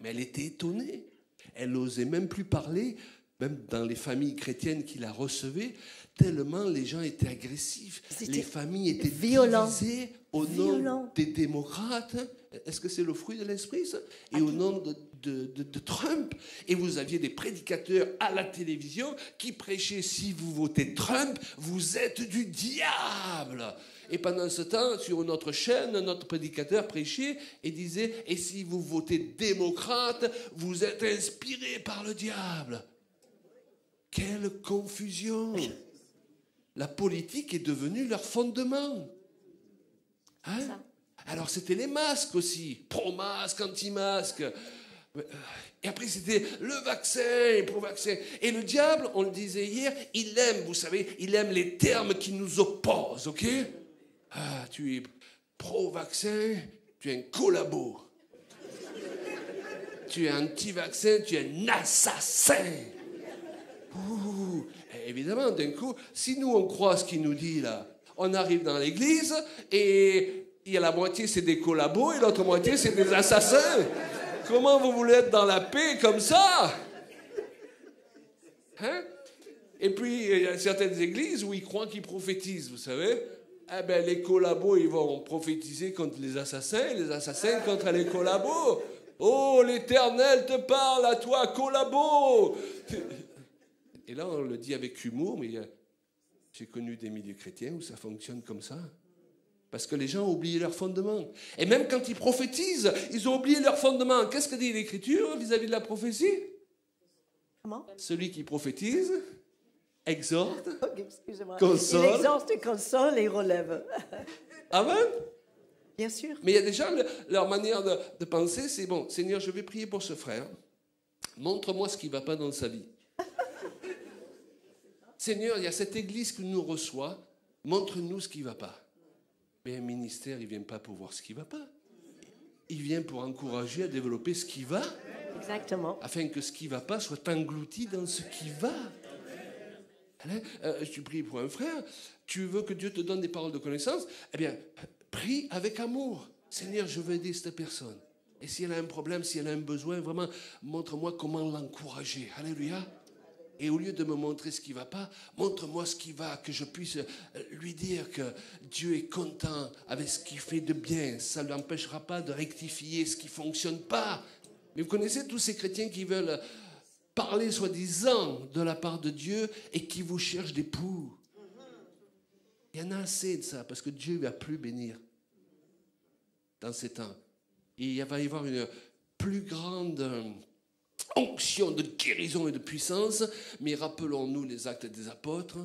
mais elle était étonnée. Elle n'osait même plus parler, même dans les familles chrétiennes qui la recevaient, tellement les gens étaient agressifs. Les familles étaient divisées au nom des démocrates. Est-ce que c'est le fruit de l'esprit, ça? Et au nom de Trump. Et vous aviez des prédicateurs à la télévision qui prêchaient « Si vous votez Trump, vous êtes du diable !» Et pendant ce temps, sur notre chaîne, notre prédicateur prêchait et disait « Et si vous votez démocrate, vous êtes inspiré par le diable !» Quelle confusion! La politique est devenue leur fondement. Hein? Alors c'était les masques aussi, pro-masque, anti-masque. Et après c'était le vaccin, pro-vaccin. Et le diable, on le disait hier, il aime, vous savez, il aime les termes qui nous opposent, ok? Ah, tu es pro-vaccin, tu es un collabo. Tu es anti-vaccin, tu es un assassin. Ouh. Évidemment, d'un coup, si nous on croit ce qu'il nous dit là, on arrive dans l'église et il y a la moitié c'est des collabos et l'autre moitié c'est des assassins. Comment vous voulez être dans la paix comme ça? Hein? Et puis il y a certaines églises où ils croient qu'ils prophétisent, vous savez. Eh ben, les collabos, ils vont prophétiser contre les assassins contre les collabos. Oh, l'Éternel te parle à toi, collabo! Et là, on le dit avec humour, mais j'ai connu des milieux chrétiens où ça fonctionne comme ça. Parce que les gens ont oublié leur fondement. Et même quand ils prophétisent, ils ont oublié leur fondement. Qu'est-ce que dit l'Écriture vis-à-vis de la prophétie? Comment? Celui qui prophétise exhorte, excusez-moi. console. Il exhorte, console et relève. Amen. Bien sûr. Mais il y a des gens, leur manière de penser, c'est bon, Seigneur, je vais prier pour ce frère. Montre-moi ce qui ne va pas dans sa vie. Seigneur, il y a cette église qui nous reçoit, montre-nous ce qui ne va pas. Mais un ministère, il ne vient pas pour voir ce qui ne va pas. Il vient pour encourager à développer ce qui va. Exactement. Afin que ce qui ne va pas soit englouti dans ce qui va. Tu pries pour un frère, tu veux que Dieu te donne des paroles de connaissance, eh bien, prie avec amour. Seigneur, je veux aider cette personne. Et si elle a un problème, si elle a un besoin, vraiment, montre-moi comment l'encourager. Alléluia. Et au lieu de me montrer ce qui ne va pas, montre-moi ce qui va, que je puisse lui dire que Dieu est content avec ce qu'il fait de bien. Ça ne l'empêchera pas de rectifier ce qui ne fonctionne pas. Mais vous connaissez tous ces chrétiens qui veulent parler soi-disant de la part de Dieu et qui vous cherchent des poux. Il y en a assez de ça, parce que Dieu ne va plus bénir dans ces temps. Et il va y avoir une plus grande onction de guérison et de puissance, mais rappelons-nous les actes des apôtres.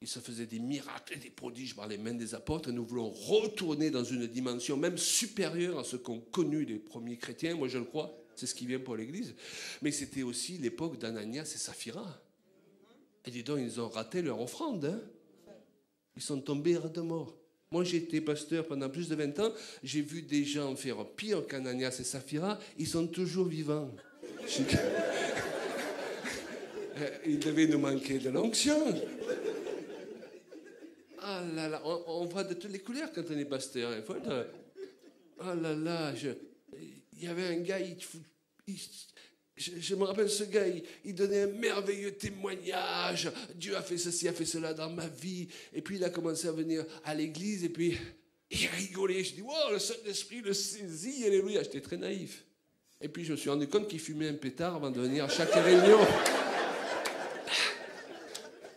Il se faisait des miracles et des prodiges par les mains des apôtres, et nous voulons retourner dans une dimension même supérieure à ce qu'ont connu les premiers chrétiens, moi je le crois, c'est ce qui vient pour l'Église. Mais c'était aussi l'époque d'Ananias et Saphira. Et dis donc, ils ont raté leur offrande. Hein. Ils sont tombés de mort. Moi, j'ai été pasteur pendant plus de 20 ans. J'ai vu des gens faire pire qu'Ananias et Saphira. Ils sont toujours vivants. Il devait nous manquer de l'onction. Ah là là, on voit de toutes les couleurs quand on est pasteur. Ah là là, il y avait un gars, je me rappelle ce gars, il donnait un merveilleux témoignage. Dieu a fait ceci, a fait cela dans ma vie. Et puis il a commencé à venir à l'église et puis il rigolait. Je dis, wow, le Saint-Esprit le saisit, alléluia. J'étais très naïf. Et puis je me suis rendu compte qu'il fumait un pétard avant de venir à chaque réunion.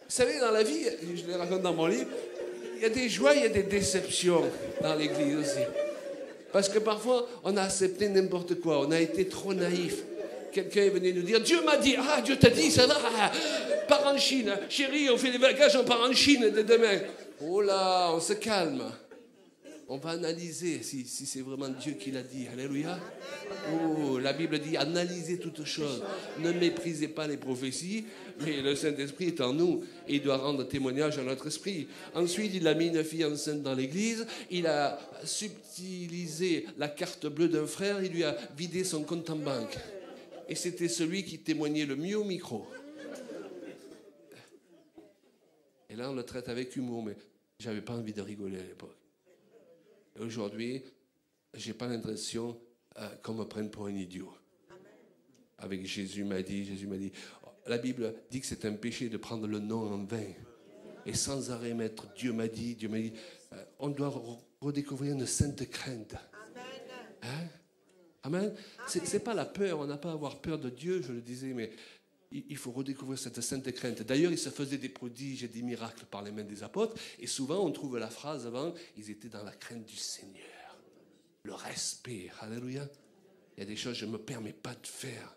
Vous savez, dans la vie, je le raconte dans mon livre, il y a des joies, il y a des déceptions dans l'église aussi. Parce que parfois, on a accepté n'importe quoi, on a été trop naïf. Quelqu'un est venu nous dire, Dieu m'a dit, ah, Dieu t'a dit, ça va, pars en Chine. Chérie, on fait des bagages, on part en Chine dès demain. Oh là, on se calme. On va analyser si c'est vraiment Dieu qui l'a dit. Alléluia. Oh, la Bible dit, analysez toutes choses. Ne méprisez pas les prophéties, mais le Saint-Esprit est en nous et il doit rendre témoignage à notre esprit. Ensuite, il a mis une fille enceinte dans l'église. Il a subtilisé la carte bleue d'un frère. Il lui a vidé son compte en banque. Et c'était celui qui témoignait le mieux au micro. Et là, on le traite avec humour, mais j'avais pas envie de rigoler à l'époque. Et aujourd'hui, j'ai pas l'impression qu'on me prenne pour un idiot. Avec Jésus m'a dit, la Bible dit que c'est un péché de prendre le nom en vain. Et sans arrêt mettre Dieu m'a dit, on doit redécouvrir une sainte crainte. Hein? Amen. C'est pas la peur, on n'a pas à avoir peur de Dieu, je le disais, mais il faut redécouvrir cette sainte crainte. D'ailleurs, il se faisait des prodiges et des miracles par les mains des apôtres, et souvent on trouve la phrase avant, ils étaient dans la crainte du Seigneur. Le respect, alléluia. Il y a des choses que je ne me permets pas de faire.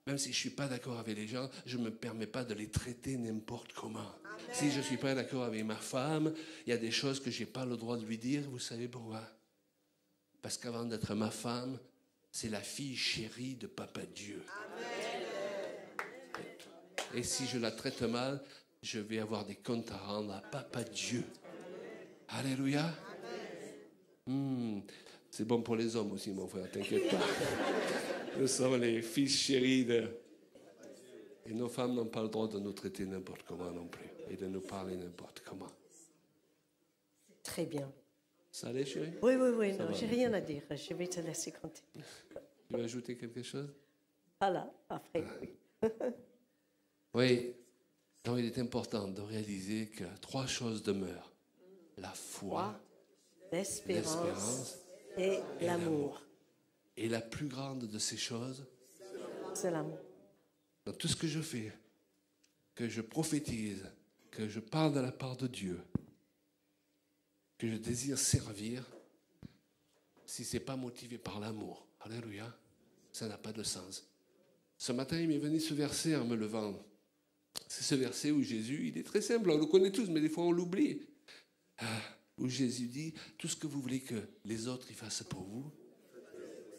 Même si je ne suis pas d'accord avec les gens, je ne me permets pas de les traiter n'importe comment. Amen. Si je ne suis pas d'accord avec ma femme, il y a des choses que je n'ai pas le droit de lui dire, vous savez pourquoi? Parce qu'avant d'être ma femme, c'est la fille chérie de Papa Dieu. Amen. Et si je la traite mal, je vais avoir des comptes à rendre à Papa Dieu. Alléluia. C'est bon pour les hommes aussi, mon frère, t'inquiète pas. Nous sommes les fils chéris de... Et nos femmes n'ont pas le droit de nous traiter n'importe comment non plus. Et de nous parler n'importe comment. Très bien. Ça allait, chérie? Oui, non, j'ai rien à dire. Je vais te laisser continuer. Tu veux ajouter quelque chose? Voilà, après, oui. Oui, donc il est important de réaliser que 3 choses demeurent. La foi, l'espérance et l'amour. Et la plus grande de ces choses, c'est l'amour. Dans tout ce que je fais, que je prophétise, que je parle de la part de Dieu, que je désire servir, si ce n'est pas motivé par l'amour, alléluia, ça n'a pas de sens. Ce matin, il m'est venu ce verset en me levant. C'est ce verset où Jésus, il est très simple, on le connaît tous, mais des fois on l'oublie. Où Jésus dit, tout ce que vous voulez que les autres y fassent pour vous,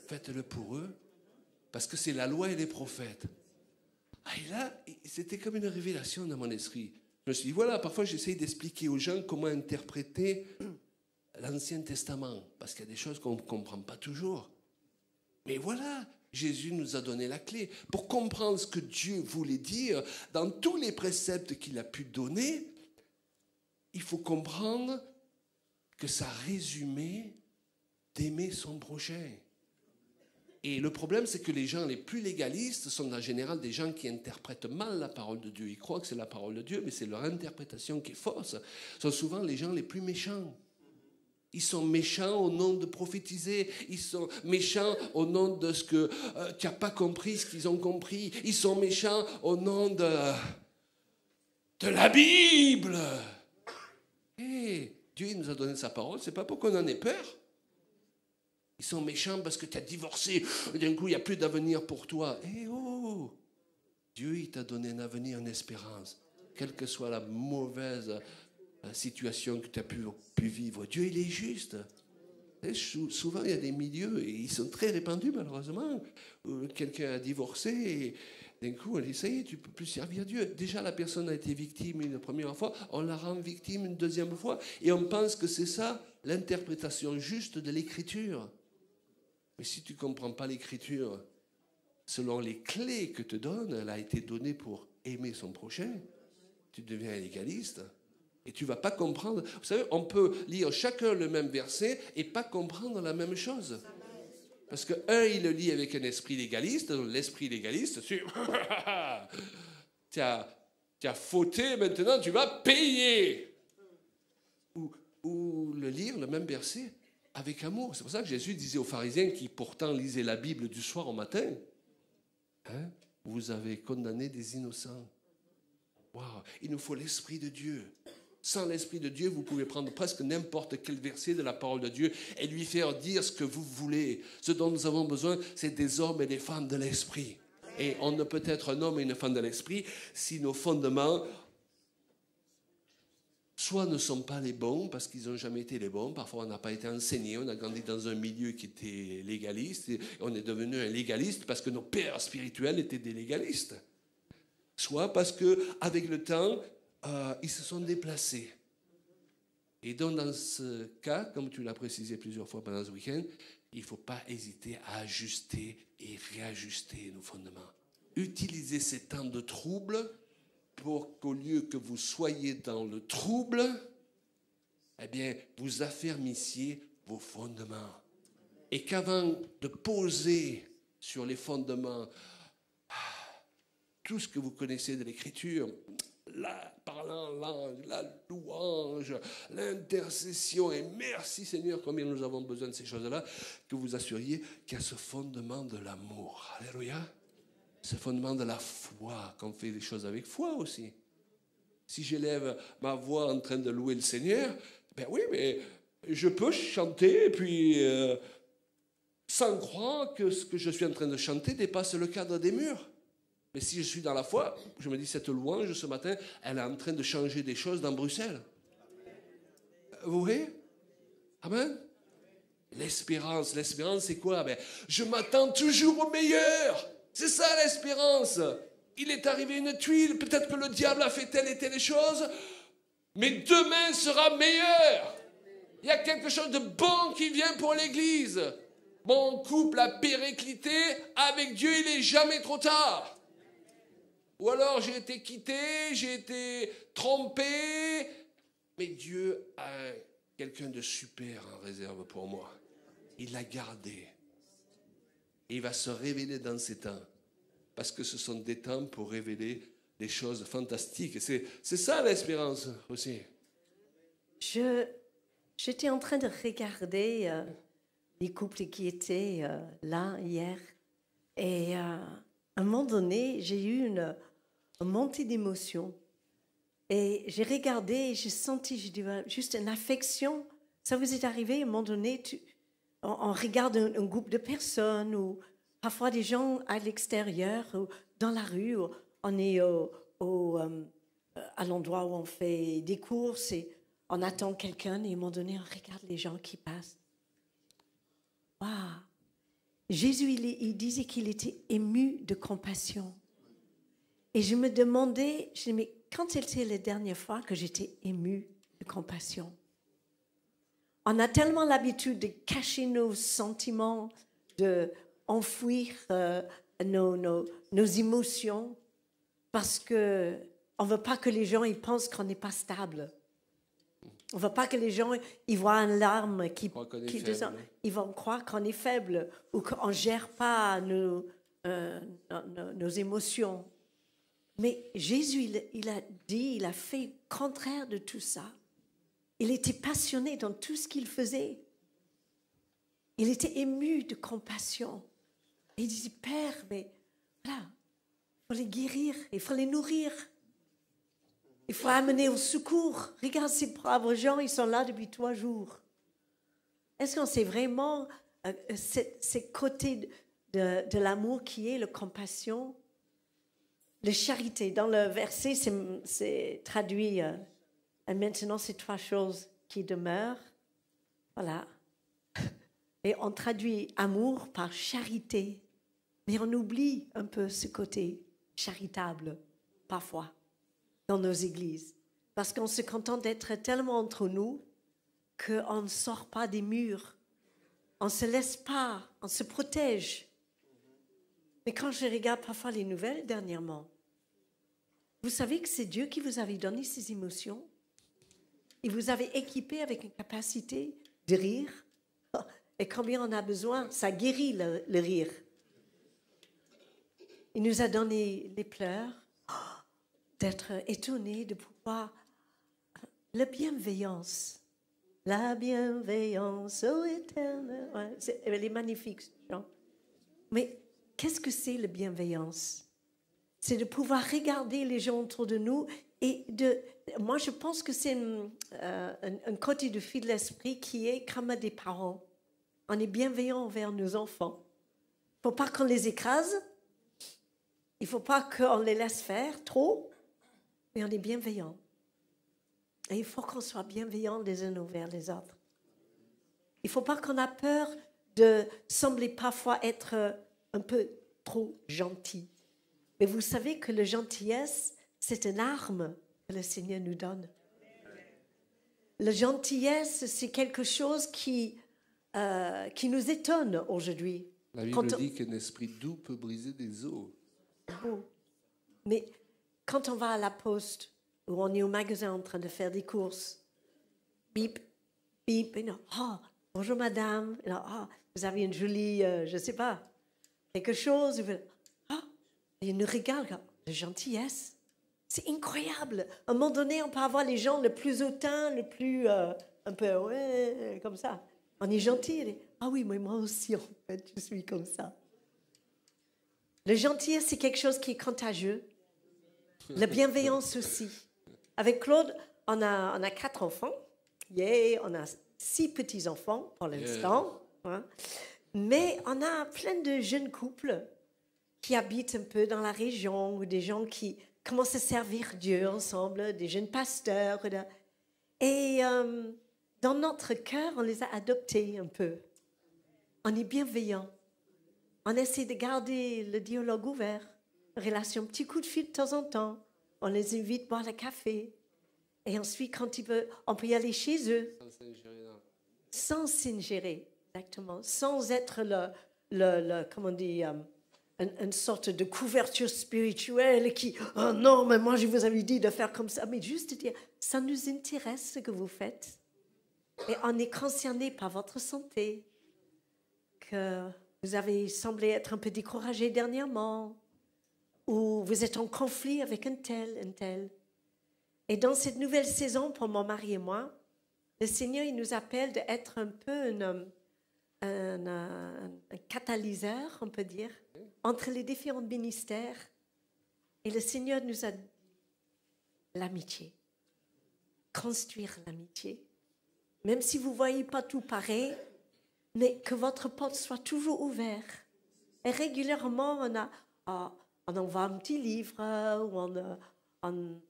faites-le pour eux, parce que c'est la loi et les prophètes. Et là, c'était comme une révélation dans mon esprit. Je me suis dit, voilà, parfois j'essaye d'expliquer aux gens comment interpréter l'Ancien Testament, parce qu'il y a des choses qu'on ne comprend pas toujours. Mais voilà, Jésus nous a donné la clé. Pour comprendre ce que Dieu voulait dire, dans tous les préceptes qu'il a pu donner, il faut comprendre que ça résumait d'aimer son prochain. Et le problème, c'est que les gens les plus légalistes sont en général des gens qui interprètent mal la parole de Dieu. Ils croient que c'est la parole de Dieu, mais c'est leur interprétation qui est fausse. Ce sont souvent les gens les plus méchants. Ils sont méchants au nom de prophétiser. Ils sont méchants au nom de ce que tu n'as pas compris, ce qu'ils ont compris. Ils sont méchants au nom de la Bible. Et Dieu il nous a donné sa parole, c'est pas pour qu'on en ait peur. Ils sont méchants parce que tu as divorcé. D'un coup, il n'y a plus d'avenir pour toi. Eh oh! Dieu, il t'a donné un avenir, une espérance. Quelle que soit la mauvaise situation que tu as pu vivre. Dieu, il est juste. Et souvent, il y a des milieux, et ils sont très répandus, malheureusement, où quelqu'un a divorcé, et d'un coup, on dit, ça y est, tu ne peux plus servir Dieu. Déjà, la personne a été victime une première fois, on la rend victime une deuxième fois, et on pense que c'est ça, l'interprétation juste de l'Écriture. Mais si tu ne comprends pas l'Écriture, selon les clés que te donne, elle a été donnée pour aimer son prochain, tu deviens un légaliste. Et tu ne vas pas comprendre. Vous savez, on peut lire chacun le même verset et pas comprendre la même chose. Parce qu'un, il le lit avec un esprit légaliste. L'esprit légaliste, tu as fauté, maintenant tu vas payer. Ou le lire, le même verset, avec amour. C'est pour ça que Jésus disait aux pharisiens qui pourtant lisaient la Bible du soir au matin, hein, vous avez condamné des innocents. Wow. Il nous faut l'Esprit de Dieu. Sans l'Esprit de Dieu, vous pouvez prendre presque n'importe quel verset de la parole de Dieu et lui faire dire ce que vous voulez. Ce dont nous avons besoin, c'est des hommes et des femmes de l'Esprit. Et on ne peut être un homme et une femme de l'Esprit si nos fondements soit ne sont pas les bons, parce qu'ils n'ont jamais été les bons. Parfois, on n'a pas été enseigné. On a grandi dans un milieu qui était légaliste. Et on est devenu un légaliste parce que nos pères spirituels étaient des légalistes. Soit parce qu'avec le temps, ils se sont déplacés. Et donc, dans ce cas, comme tu l'as précisé plusieurs fois pendant ce week-end, il ne faut pas hésiter à ajuster et réajuster nos fondements. Utilisez ces temps de trouble pour qu'au lieu que vous soyez dans le trouble, eh bien, vous affermissiez vos fondements. Et qu'avant de poser sur les fondements tout ce que vous connaissez de l'Écriture, la parlant langue, la louange, l'intercession, et merci Seigneur, combien nous avons besoin de ces choses-là, que vous assuriez qu'il y a ce fondement de l'amour. Alléluia. Ce fondement de la foi, qu'on fait les choses avec foi aussi. Si j'élève ma voix en train de louer le Seigneur, ben oui, mais je peux chanter et puis sans croire que ce que je suis en train de chanter dépasse le cadre des murs. Mais si je suis dans la foi, je me dis, cette louange ce matin, elle est en train de changer des choses dans Bruxelles. Vous voyez? Amen? L'espérance, c'est quoi? Ben, je m'attends toujours au meilleur. C'est ça l'espérance. Il est arrivé une tuile, peut-être que le diable a fait telle et telle chose, mais demain sera meilleur. Il y a quelque chose de bon qui vient pour l'Église. Mon couple a périclité, avec Dieu il n'est jamais trop tard. Ou alors j'ai été quitté, j'ai été trompé, mais Dieu a quelqu'un de super en réserve pour moi. Il l'a gardé. Et il va se révéler dans ces temps. Parce que ce sont des temps pour révéler des choses fantastiques. C'est ça l'espérance aussi. J'étais en train de regarder les couples qui étaient là hier. Et à un moment donné, j'ai eu une montée d'émotion. Et j'ai regardé et j'ai senti, juste une affection. Ça vous est arrivé à un moment donné, on regarde un groupe de personnes ou parfois des gens à l'extérieur ou dans la rue. On est à l'endroit où on fait des courses et on attend quelqu'un et à un moment donné, on regarde les gens qui passent. Waouh! Jésus, il disait qu'il était ému de compassion. Et je me demandais, mais quand c'était la dernière fois que j'étais ému de compassion? On a tellement l'habitude de cacher nos sentiments, enfouir nos émotions parce que on veut pas que les gens ils pensent qu'on n'est pas stable. On veut pas que les gens ils voient une larme qui descend. Ils vont croire qu'on est faible ou qu'on gère pas nos émotions. Mais Jésus, il a dit, il a fait le contraire de tout ça. Il était passionné dans tout ce qu'il faisait. Il était ému de compassion. Et il disait, Père, mais voilà, il faut les guérir, il faut les nourrir. Il faut amener au secours. Regarde ces braves gens, ils sont là depuis 3 jours. Est-ce qu'on sait vraiment ce côté de l'amour qui est la compassion, la charité? Dans le verset, c'est traduit. Et maintenant, c'est 3 choses qui demeurent. Voilà. Et on traduit amour par charité. Mais on oublie un peu ce côté charitable, parfois, dans nos églises. Parce qu'on se contente d'être tellement entre nous qu'on ne sort pas des murs. On ne se laisse pas, on se protège. Mais quand je regarde parfois les nouvelles dernièrement, vous savez que c'est Dieu qui vous avait donné ces émotions. Il vous avait équipé avec une capacité de rire. Et combien on a besoin, ça guérit le rire. Il nous a donné les pleurs, d'être étonné, de pouvoir... La bienveillance, ô éternel. Ouais, elle est magnifique, ce chant. Mais qu'est-ce que c'est la bienveillance? C'est de pouvoir regarder les gens autour de nous et moi, je pense que c'est un côté de fille de l'esprit qui est comme des parents. On est bienveillant envers nos enfants. Il ne faut pas qu'on les écrase. Il ne faut pas qu'on les laisse faire trop. Mais on est bienveillant. Et il faut qu'on soit bienveillant les uns envers les autres. Il ne faut pas qu'on ait peur de sembler parfois être un peu trop gentil. Mais vous savez que la gentillesse, c'est une arme que le Seigneur nous donne. La gentillesse, c'est quelque chose qui nous étonne aujourd'hui. La Bible dit qu'un esprit doux peut briser des os. Oh. Mais quand on va à la poste ou on est au magasin en train de faire des courses, bip, bip, et non, bonjour madame, et non, vous avez une jolie, je ne sais pas, quelque chose, il nous regarde, de gentillesse. C'est incroyable. À un moment donné, on peut avoir les gens le plus hautains, le plus, un peu, ouais, comme ça. On est gentil. Oui, mais moi aussi, en fait, je suis comme ça. Le gentillesse, c'est quelque chose qui est contagieux. La bienveillance aussi. Avec Claude, on a 4 enfants. Yeah, on a 6 petits-enfants pour l'instant. Yeah. Hein. Mais on a plein de jeunes couples qui habitent un peu dans la région ou des gens qui commencent à servir Dieu ensemble, des jeunes pasteurs. Et dans notre cœur, on les a adoptés un peu. On est bienveillants. On essaie de garder le dialogue ouvert, relation, petit coup de fil de temps en temps. On les invite à boire le café. Et ensuite, quand ils veulent, on peut y aller chez eux. Sans s'ingérer, exactement. Sans être comment on dit, une sorte de couverture spirituelle qui, oh non, mais moi je vous avais dit de faire comme ça. Mais juste dire, ça nous intéresse ce que vous faites. Et on est concerné par votre santé, que vous avez semblé être un peu découragé dernièrement, ou vous êtes en conflit avec un tel. Et dans cette nouvelle saison, pour mon mari et moi, le Seigneur, il nous appelle d'être un peu un catalyseur, on peut dire, entre les différents ministères. Et le Seigneur nous a l'amitié, construire l'amitié. Même si vous ne voyez pas tout pareil, mais que votre porte soit toujours ouverte. Et régulièrement, on envoie un petit livre, ou on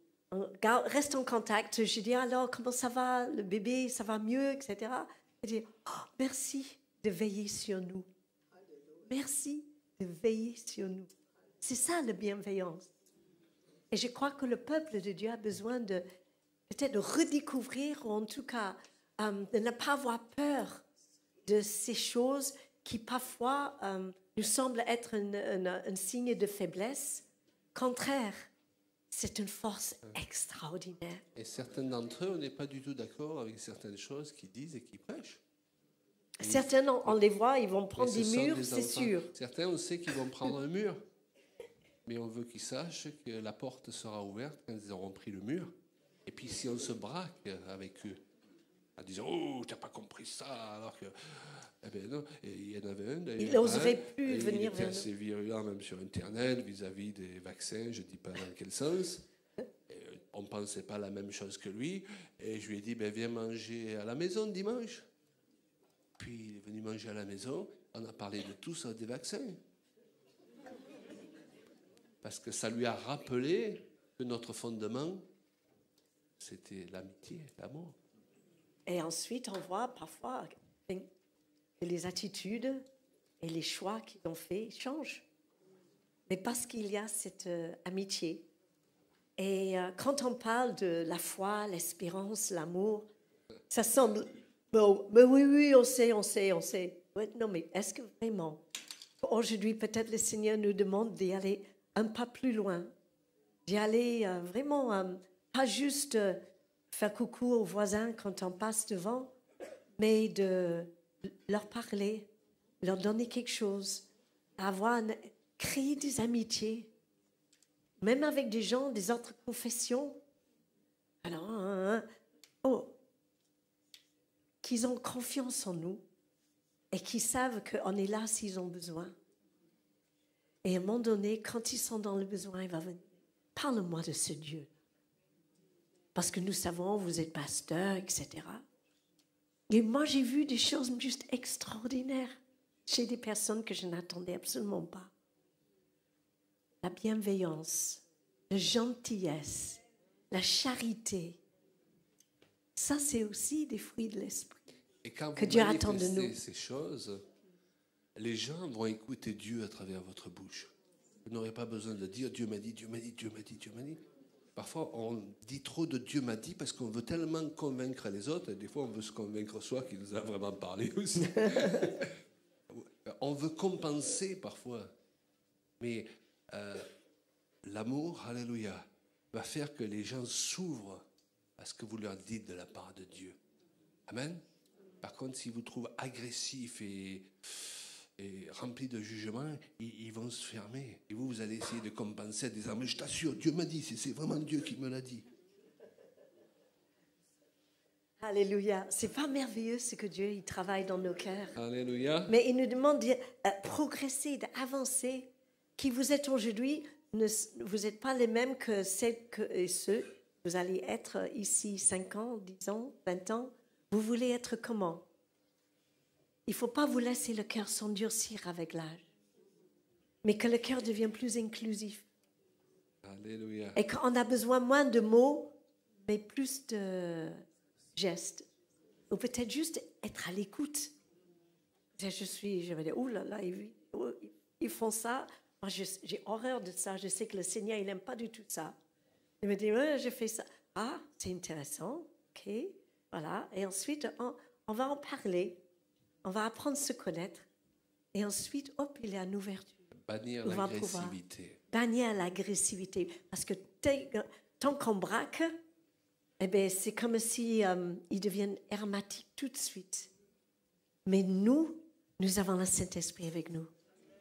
reste en contact. Je dis alors, comment ça va, le bébé, ça va mieux, etc. Et je dis, merci de veiller sur nous. Merci de veiller sur nous. C'est ça la bienveillance. Et je crois que le peuple de Dieu a besoin de peut-être de redécouvrir, ou en tout cas de ne pas avoir peur de ces choses qui parfois nous semble être un signe de faiblesse. Contraire, c'est une force extraordinaire. Et certains d'entre eux, on n'est pas du tout d'accord avec certaines choses qu'ils disent et qu'ils prêchent. Certains, on les voit, ils vont Mais prendre ce des sont murs, des c'est enfants. sûr. Certains, on sait qu'ils vont prendre un mur. Mais on veut qu'ils sachent que la porte sera ouverte quand ils auront pris le mur. Et puis si on se braque avec eux, en disant « Oh, tu n'as pas compris ça !» alors que... Eh bien non, et il y en avait un d'ailleurs. Il n'oserait plus et venir il était vers assez virulent même sur Internet vis-à-vis des vaccins, je ne dis pas dans quel sens. On ne pensait pas la même chose que lui. Et je lui ai dit, ben, viens manger à la maison dimanche. Puis il est venu manger à la maison. On a parlé de tout sauf des vaccins. Parce que ça lui a rappelé que notre fondement, c'était l'amitié, l'amour. Et ensuite, on voit parfois que les attitudes et les choix qu'ils ont faits changent. Mais parce qu'il y a cette amitié. Et quand on parle de la foi, l'espérance, l'amour, ça semble... Bon, mais oui, on sait. Ouais, non, mais est-ce que vraiment, aujourd'hui, peut-être le Seigneur nous demande d'y aller un pas plus loin, d'y aller vraiment, pas juste faire coucou aux voisins quand on passe devant, mais de leur parler, leur donner quelque chose, créer des amitiés, même avec des gens des autres confessions. Alors, qu'ils ont confiance en nous et qu'ils savent qu'on est là s'ils ont besoin. Et à un moment donné, quand ils sont dans le besoin, il va venir. Parle-moi de ce Dieu. Parce que nous savons, vous êtes pasteur, etc. Et moi, j'ai vu des choses juste extraordinaires chez des personnes que je n'attendais absolument pas. La bienveillance, la gentillesse, la charité. Ça, c'est aussi des fruits de l'esprit Et quand que vous Dieu attend de manifestez nous. ces choses, les gens vont écouter Dieu à travers votre bouche. Vous n'aurez pas besoin de dire Dieu m'a dit, Dieu m'a dit, Dieu m'a dit, Dieu m'a dit. Parfois, on dit trop de Dieu m'a dit parce qu'on veut tellement convaincre les autres, et des fois, on veut se convaincre soi qui nous a vraiment parlé aussi. On veut compenser parfois. Mais l'amour, alléluia, va faire que les gens s'ouvrent à ce que vous leur dites de la part de Dieu. Amen. Par contre, s'ils vous trouvent agressif et rempli de jugement, ils vont se fermer. Et vous allez essayer de compenser en disant, mais je t'assure, Dieu m'a dit, c'est vraiment Dieu qui me l'a dit. Alléluia. C'est pas merveilleux ce que Dieu il travaille dans nos cœurs. Alléluia. Mais il nous demande de progresser, d'avancer. Qui vous êtes aujourd'hui, vous n'êtes pas les mêmes que celles et ceux. Vous allez être ici 5 ans, 10 ans, 20 ans. Vous voulez être comment? Il ne faut pas vous laisser le cœur s'endurcir avec l'âge, mais que le cœur devienne plus inclusif. Alléluia. Et qu'on a besoin moins de mots, mais plus de gestes. Ou peut-être juste être à l'écoute. Je vais dire, ouh là là, ils font ça. Moi, j'ai horreur de ça. Je sais que le Seigneur, il n'aime pas du tout ça. Il me dit, ouais, j'ai fait ça. Ah, c'est intéressant. OK, voilà. Et ensuite, on va en parler. On va apprendre à se connaître. Et ensuite, hop, il y a une ouverture. Bannir l'agressivité. Bannir l'agressivité. Parce que tant qu'on braque, eh ben, c'est comme si ils deviennent hermétiques tout de suite. Mais nous avons le Saint-Esprit avec nous.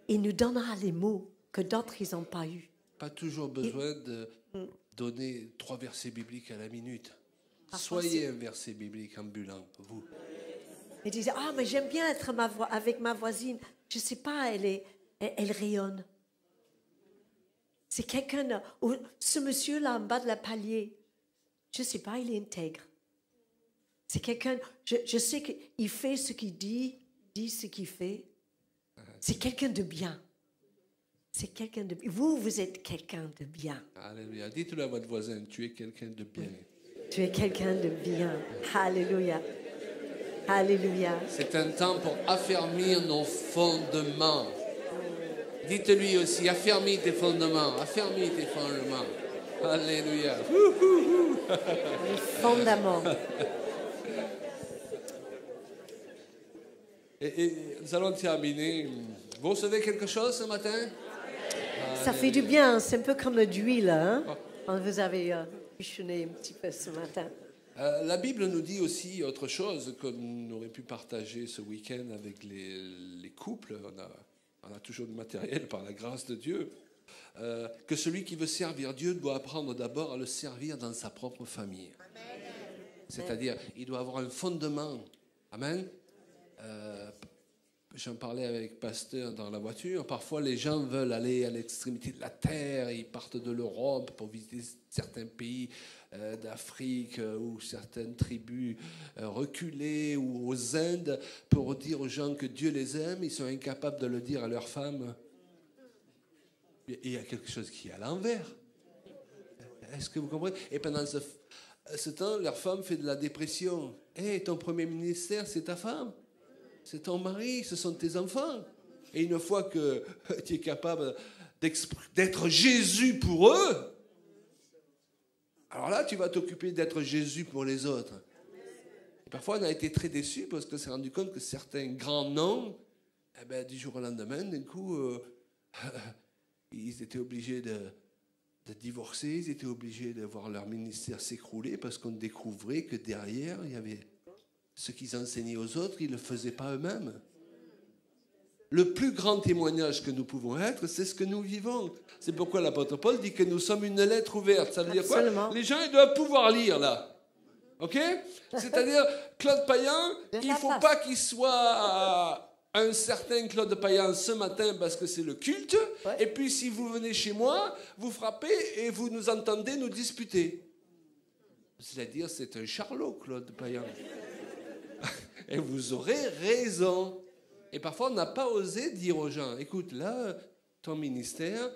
Il nous donnera les mots que d'autres, ils n'ont pas eu. Pas toujours besoin de donner 3 versets bibliques à la minute. Parfois, Soyez un verset biblique ambulant, vous. Ils disaient, ah, mais j'aime bien être avec ma voisine. Je ne sais pas, elle rayonne. C'est quelqu'un, ce monsieur-là en bas de la palier, je ne sais pas, il est intègre. C'est quelqu'un, je sais qu'il fait ce qu'il dit ce qu'il fait. C'est quelqu'un de bien. C'est quelqu'un de bien. Vous êtes quelqu'un de bien. Alléluia. Dites-le à votre voisin, tu es quelqu'un de bien. Tu es quelqu'un de bien. Alléluia. Alléluia. C'est un temps pour affermir nos fondements. Dites-lui aussi, affermis tes fondements, affermis tes fondements. Alléluia. Les fondements. Et nous allons terminer. Vous recevez quelque chose ce matin? Ça fait du bien, c'est un peu comme d'huile, hein? Vous avez bûchonné un petit peu ce matin. La Bible nous dit aussi autre chose, comme on aurait pu partager ce week-end avec les couples. On a toujours du matériel par la grâce de Dieu. Que celui qui veut servir Dieu doit apprendre d'abord à le servir dans sa propre famille. C'est-à-dire, il doit avoir un fondement. Amen. J'en parlais avec Pasteur dans la voiture. Parfois, les gens veulent aller à l'extrémité de la terre. Ils partent de l'Europe pour visiter certains pays d'Afrique ou certaines tribus reculées ou aux Indes pour dire aux gens que Dieu les aime. Ils sont incapables de le dire à leurs femmes. Il y a quelque chose qui est à l'envers. Est-ce que vous comprenez? Et pendant ce temps, leur femme fait de la dépression. Hé, ton premier ministère, c'est ta femme. C'est ton mari, ce sont tes enfants. Et une fois que tu es capable d'être Jésus pour eux, alors là, tu vas t'occuper d'être Jésus pour les autres. Et parfois, on a été très déçus parce qu'on s'est rendu compte que certains grands noms, du jour au lendemain, d'un coup, ils étaient obligés de divorcer, ils étaient obligés de voir leur ministère s'écrouler parce qu'on découvrait que derrière, il y avait ce qu'ils enseignaient aux autres, ils ne le faisaient pas eux-mêmes. Le plus grand témoignage que nous pouvons être, c'est ce que nous vivons. C'est pourquoi l'apôtre Paul dit que nous sommes une lettre ouverte. Ça veut dire quoi? Les gens, ils doivent pouvoir lire, là. OK? C'est-à-dire, Claude Payan, il ne faut pas qu'il soit un certain Claude Payan ce matin parce que c'est le culte. Ouais. Et puis, si vous venez chez moi, vous frappez et vous nous entendez nous disputer. C'est-à-dire, c'est un charlot, Claude Payan. Et vous aurez raison. Et parfois, on n'a pas osé dire aux gens, écoute, là, ton ministère,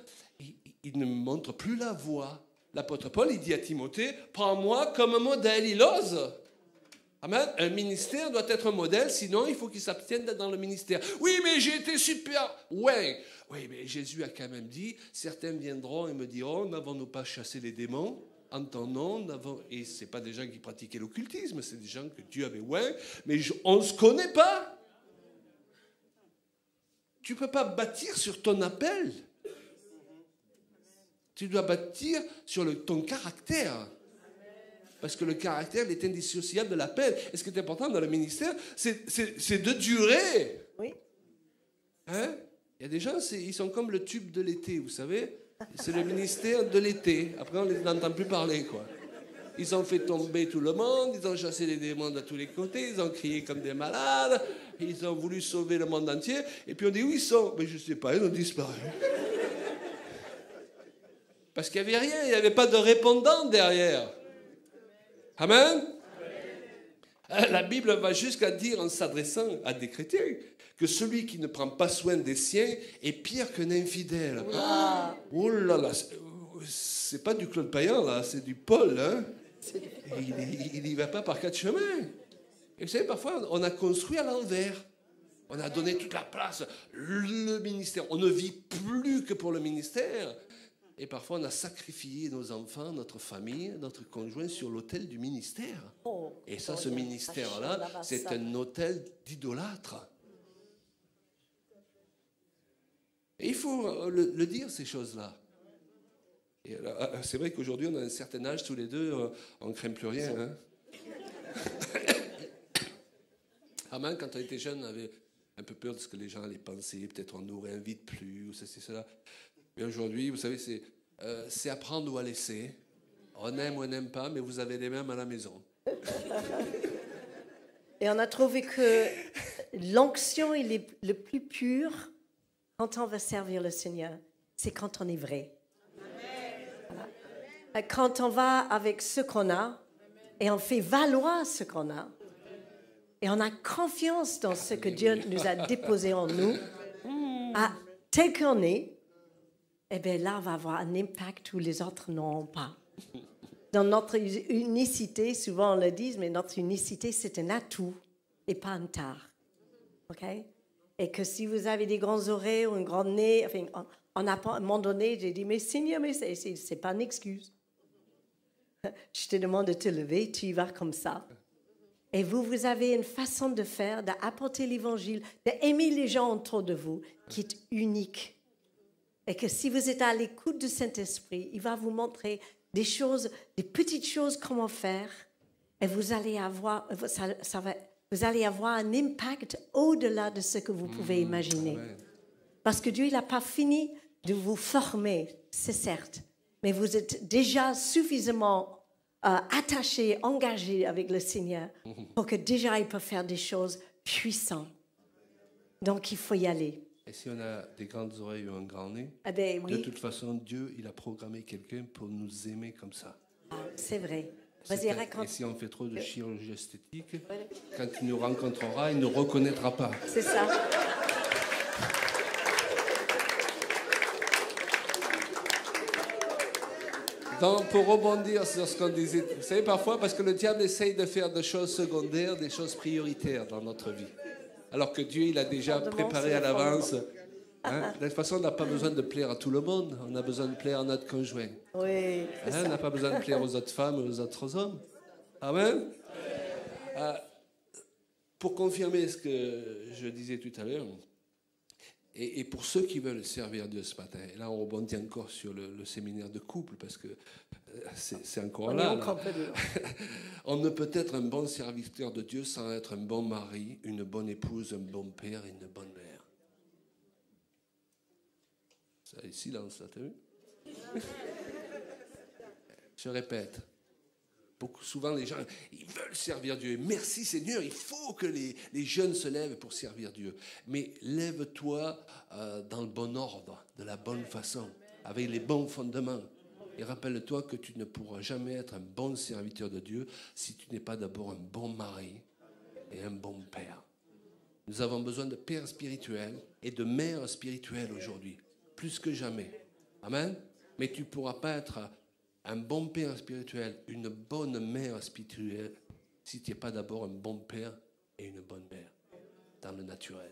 il ne me montre plus la voie. L'apôtre Paul, il dit à Timothée, prends-moi comme un modèle. Il ose. Amen. Un ministère doit être un modèle, sinon il faut qu'il s'abstienne d'être dans le ministère. Oui, mais j'ai été super. Ouais. Oui, mais Jésus a quand même dit, certains viendront et me diront, n'avons-nous pas chassé les démons en ton nom, et ce n'est pas des gens qui pratiquaient l'occultisme, c'est des gens que Dieu avait mais on ne se connaît pas. Tu ne peux pas bâtir sur ton appel. Tu dois bâtir sur ton caractère. Parce que le caractère est indissociable de l'appel. Et ce qui est important dans le ministère, c'est de durer. Oui. Hein? Il y a des gens, ils sont comme le tube de l'été, vous savez. C'est le ministère de l'été. Après, on ne les entend plus parler, quoi. Ils ont fait tomber tout le monde, ils ont chassé les démons de tous les côtés, ils ont crié comme des malades, ils ont voulu sauver le monde entier. Et puis on dit, où ils sont? Mais je ne sais pas, ils ont disparu. Parce qu'il n'y avait rien, il n'y avait pas de répondant derrière. Amen? La Bible va jusqu'à dire, en s'adressant à des chrétiens, que celui qui ne prend pas soin des siens est pire qu'un infidèle. Oh là là, c'est pas du Claude Payan, là, c'est du Paul. Hein? Il n'y va pas par quatre chemins. Et vous savez, parfois, on a construit à l'envers. On a donné toute la place, le ministère. On ne vit plus que pour le ministère. Et parfois, on a sacrifié nos enfants, notre famille, notre conjoint sur l'autel du ministère. Et ça, ce ministère-là, c'est un autel d'idolâtre. Et il faut le dire, ces choses-là. Et c'est vrai qu'aujourd'hui, on a un certain âge, tous les deux, on ne craint plus rien. Hein? Amen, quand on était jeune, on avait un peu peur de ce que les gens allaient penser. Peut-être on nous réinvite plus, ou ceci, cela. Mais aujourd'hui, vous savez, c'est à prendre ou à laisser. On aime ou on n'aime pas, mais vous avez les mêmes à la maison. Et on a trouvé que l'onction est le plus pur quand on va servir le Seigneur. C'est quand on est vrai. Voilà. Quand on va avec ce qu'on a et on fait valoir ce qu'on a et on a confiance dans ce que Dieu nous a déposé en nous, tel qu'on est, eh bien là, on va avoir un impact où les autres n'auront pas. Dans notre unicité, souvent on le dit, mais notre unicité, c'est un atout et pas un tard. OK? Et que si vous avez des grands oreilles ou un grand nez, enfin, à un moment donné, j'ai dit, mais Seigneur, mais c'est pas une excuse. Je te demande de te lever, tu y vas comme ça. Et vous avez une façon de faire, d'apporter l'évangile, d'aimer les gens autour de vous qui est unique. Et que si vous êtes à l'écoute du Saint-Esprit, il va vous montrer des choses, des petites choses, comment faire. Et vous allez avoir, vous allez avoir un impact au-delà de ce que vous pouvez imaginer. Amen. Parce que Dieu, il n'a pas fini de vous former, c'est certes. Mais vous êtes déjà suffisamment attaché, engagé avec le Seigneur pour que déjà il peut faire des choses puissantes. Donc il faut y aller. Et si on a des grandes oreilles ou un grand nez, Eh bien, de oui, toute façon, Dieu, il a programmé quelqu'un pour nous aimer comme ça. c'est vrai. C'est Vas-y, Et raconte. si on fait trop de chirurgie esthétique, quand il nous rencontrera, il ne nous reconnaîtra pas. C'est ça. Donc, pour rebondir sur ce qu'on disait, vous savez, parfois, parce que le diable essaye de faire des choses secondaires, des choses prioritaires dans notre vie. Alors que Dieu, il a déjà préparé à l'avance. Hein? De toute façon, on n'a pas besoin de plaire à tout le monde. On a besoin de plaire à notre conjoint. Oui, c'est Hein? On n'a pas besoin de plaire aux autres femmes ou aux autres hommes. Amen. Pour confirmer ce que je disais tout à l'heure, et pour ceux qui veulent servir Dieu ce matin, et là on rebondit encore sur le séminaire de couple, parce que c'est encore on est là. encore peu dedans. On ne peut être un bon serviteur de Dieu sans être un bon mari, une bonne épouse, un bon père et une bonne mère. Ça est silence, là, t'as vu? Je répète. Souvent, les gens, ils veulent servir Dieu. Merci Seigneur, il faut que les jeunes se lèvent pour servir Dieu. Mais lève-toi dans le bon ordre, de la bonne façon, avec les bons fondements. Et rappelle-toi que tu ne pourras jamais être un bon serviteur de Dieu si tu n'es pas d'abord un bon mari et un bon père. Nous avons besoin de pères spirituels et de mères spirituelles aujourd'hui, plus que jamais. Amen. Mais tu ne pourras pas être un bon père spirituel, une bonne mère spirituelle, si tu n'es pas d'abord un bon père et une bonne mère, dans le naturel.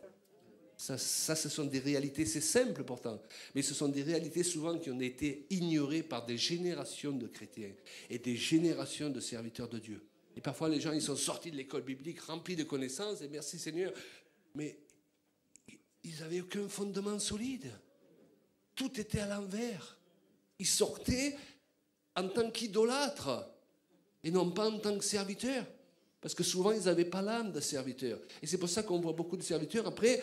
Ça, ce sont des réalités, c'est simple pourtant, mais ce sont des réalités souvent qui ont été ignorées par des générations de chrétiens et des générations de serviteurs de Dieu. Et parfois les gens, ils sont sortis de l'école biblique remplis de connaissances, et merci Seigneur, mais ils n'avaient aucun fondement solide. Tout était à l'envers. Ils sortaient en tant qu'idolâtres et non pas en tant que serviteurs. Parce que souvent, ils n'avaient pas l'âme de serviteur. Et c'est pour ça qu'on voit beaucoup de serviteurs. Après,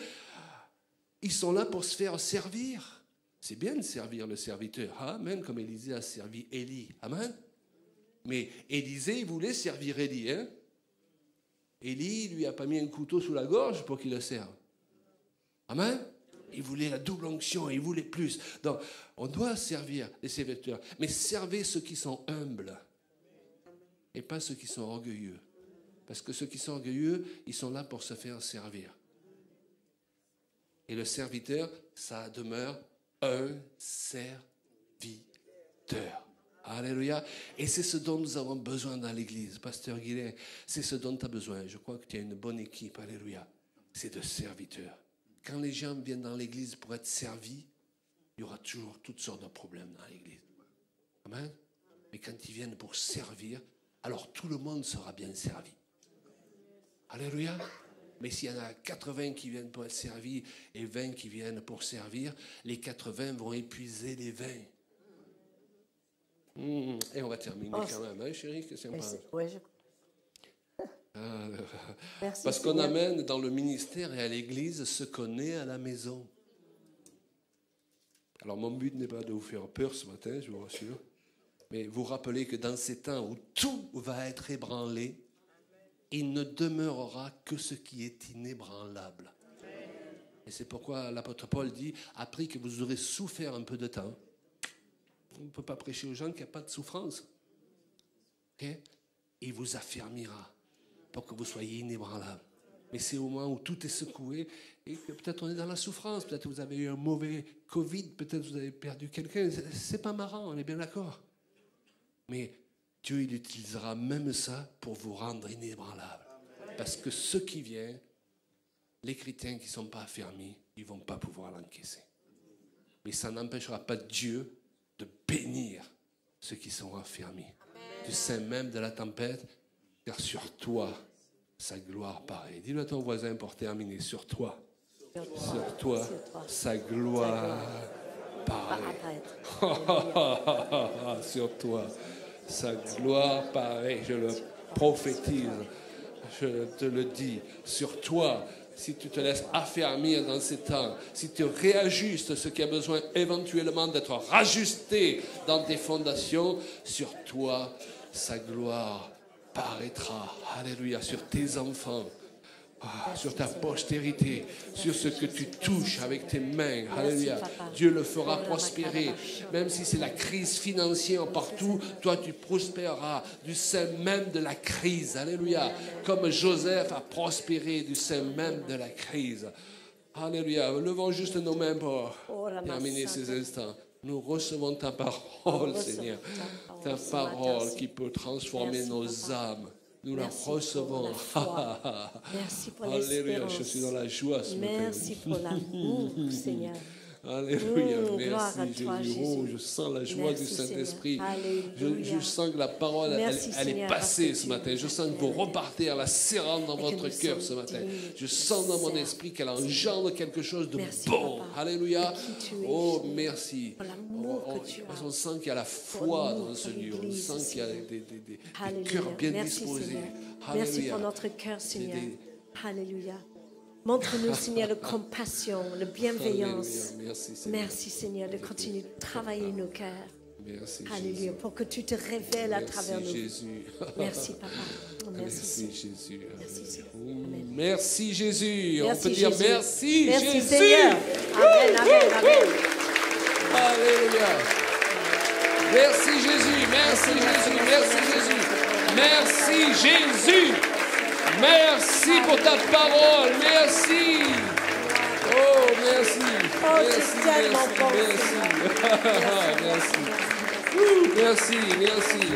ils sont là pour se faire servir. C'est bien de servir le serviteur. Amen, comme Élisée a servi Élie. Amen. Mais Élisée, il voulait servir Élie. Hein? Élie, il lui a pas mis un couteau sous la gorge pour qu'il le serve. Amen. Il voulait la double onction, il voulait plus. Donc, on doit servir les serviteurs. Mais servez ceux qui sont humbles. Et pas ceux qui sont orgueilleux. Parce que ceux qui sont orgueilleux, ils sont là pour se faire servir. Et le serviteur, ça demeure un serviteur. Alléluia. Et c'est ce dont nous avons besoin dans l'Église. Pasteur Guilain, c'est ce dont tu as besoin. Je crois que tu as une bonne équipe. Alléluia. C'est de serviteurs. Quand les gens viennent dans l'Église pour être servis, il y aura toujours toutes sortes de problèmes dans l'Église. Amen. Mais quand ils viennent pour servir, alors tout le monde sera bien servi. Alléluia. Mais s'il y en a 80 qui viennent pour être servis et 20 qui viennent pour servir, les 80 vont épuiser les 20. Et on va terminer quand même, hein, chérie, que c'est sympa. Oui, je... Merci, parce qu'on Seigneur. amène dans le ministère et à l'église ce qu'on est à la maison. Alors mon but n'est pas de vous faire peur ce matin, je vous rassure, mais vous rappelez que dans ces temps où tout va être ébranlé, il ne demeurera que ce qui est inébranlable. Et c'est pourquoi l'apôtre Paul dit, après que vous aurez souffert un peu de temps, on ne peut pas prêcher aux gens qu'il n'y a pas de souffrance. Okay? Il vous affermira pour que vous soyez inébranlables. Mais c'est au moment où tout est secoué et que peut-être on est dans la souffrance, peut-être que vous avez eu un mauvais Covid, peut-être que vous avez perdu quelqu'un. C'est pas marrant, on est bien d'accord. Mais Dieu, il utilisera même ça pour vous rendre inébranlables. Parce que ceux qui viennent, les chrétiens qui ne sont pas affermis, ils ne vont pas pouvoir l'encaisser. Mais ça n'empêchera pas Dieu de bénir ceux qui sont affermis. Du sein même de la tempête, car sur toi sa gloire paraît. Dis-le à ton voisin pour terminer. Sur toi, sa gloire paraît. Sur toi, sa gloire paraît. Je le prophétise. Je te le dis. Sur toi, si tu te laisses affermir dans ces temps, si tu réajustes ce qui a besoin éventuellement d'être rajusté dans tes fondations, sur toi, sa gloire paraîtra. Alléluia, sur tes enfants, sur ta postérité, sur ce que tu touches avec tes mains. Alléluia. Dieu le fera prospérer. Même si c'est la crise financière partout, toi tu prospéreras du sein même de la crise. Alléluia. Comme Joseph a prospéré du sein même de la crise. Alléluia. Levons juste nos mains pour terminer ces instants. Nous recevons ta parole, Seigneur. Ta parole qui peut transformer nos âmes. Nous la recevons. Merci pour Alléluia, je suis dans la joie ce matin. Merci pour l'amour, Seigneur. Alléluia, gloire à merci toi, Jésus. Jésus. Oh, je sens la joie Merci, du Saint-Esprit. Alléluia. Je sens que la parole, Merci, elle est Seigneur, passée parce que ce tu matin. Je es sens que vous repartez en la serrant dans et que votre nous cœur sommes ce matin. dignes Je de sens dans mon servir. esprit qu'elle engendre quelque chose de Merci, bon. Papa, Alléluia. de qui tu es, Oh, Seigneur, merci. pour l'amour que tu as. On sent qu'il y a la foi l'amour dans ce pour lieu. On l'Église, sent qu'il y a Seigneur. des Alléluia. cœurs bien Merci, disposés. Seigneur. Merci Alléluia. pour notre cœur, Seigneur. des- Alléluia. Montre-nous, Seigneur, la compassion, la bienveillance. Alléluia. Merci, Seigneur. Merci, Seigneur, de continuer de travailler nos cœurs. Merci, Alléluia. Jésus. Pour que tu te révèles à Merci, travers nous. Jésus. Merci, Papa. Merci, Merci Seigneur. Jésus. Merci, Seigneur. Merci Jésus. On Merci, peut dire Jésus. merci, Merci, Jésus. Seigneur. Amen, amen, amen. Alléluia. Merci Jésus. Merci Jésus. Merci Jésus. Merci Jésus. Merci pour ta parole. Merci. Oh, merci. Oh, c'est tellement bon, Merci. Merci, merci.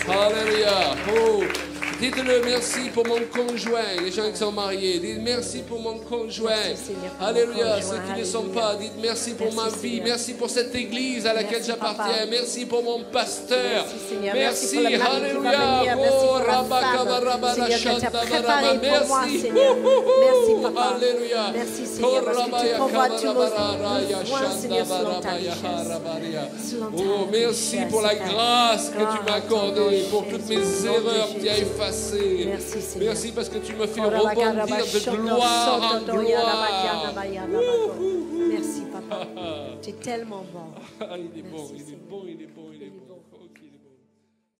Alléluia. Oh, dites-le merci pour mon conjoint, les gens qui sont mariés. Dites merci pour mon conjoint. Merci, Seigneur, pour mon Alléluia. conjoint. Ceux qui ne sont Alléluia. pas, dites merci pour Merci, ma vie. Seigneur. Merci pour cette église à laquelle Merci, j'appartiens. Papa. Merci pour mon pasteur. Merci, Seigneur. Merci. Merci pour le mari qui va Alléluia. venir. Merci Oh, pour la Rabakabarabara, femme, Seigneur, que tu as Shantabaraba. préparée pour moi, Merci. Seigneur. Merci, Papa. Alléluia. Merci, Seigneur, parce que tu pourvois tous nos besoins, Seigneur, selon ta richesse. Selon ta Oh, merci richesse, pour la Père. grâce que tu Gloire m'as à ton nom, accordée, pour Jésus, toutes mes au nom de erreurs que tu as Jésus. effacées. Merci, Seigneur. Merci parce que tu me fais Oh, la rebondir bagarre, de gloire en gloire. Merci, Papa. Tu es tellement bon. Ah, il est bon, Merci, il est Seigneur. bon, il est bon, il est bon.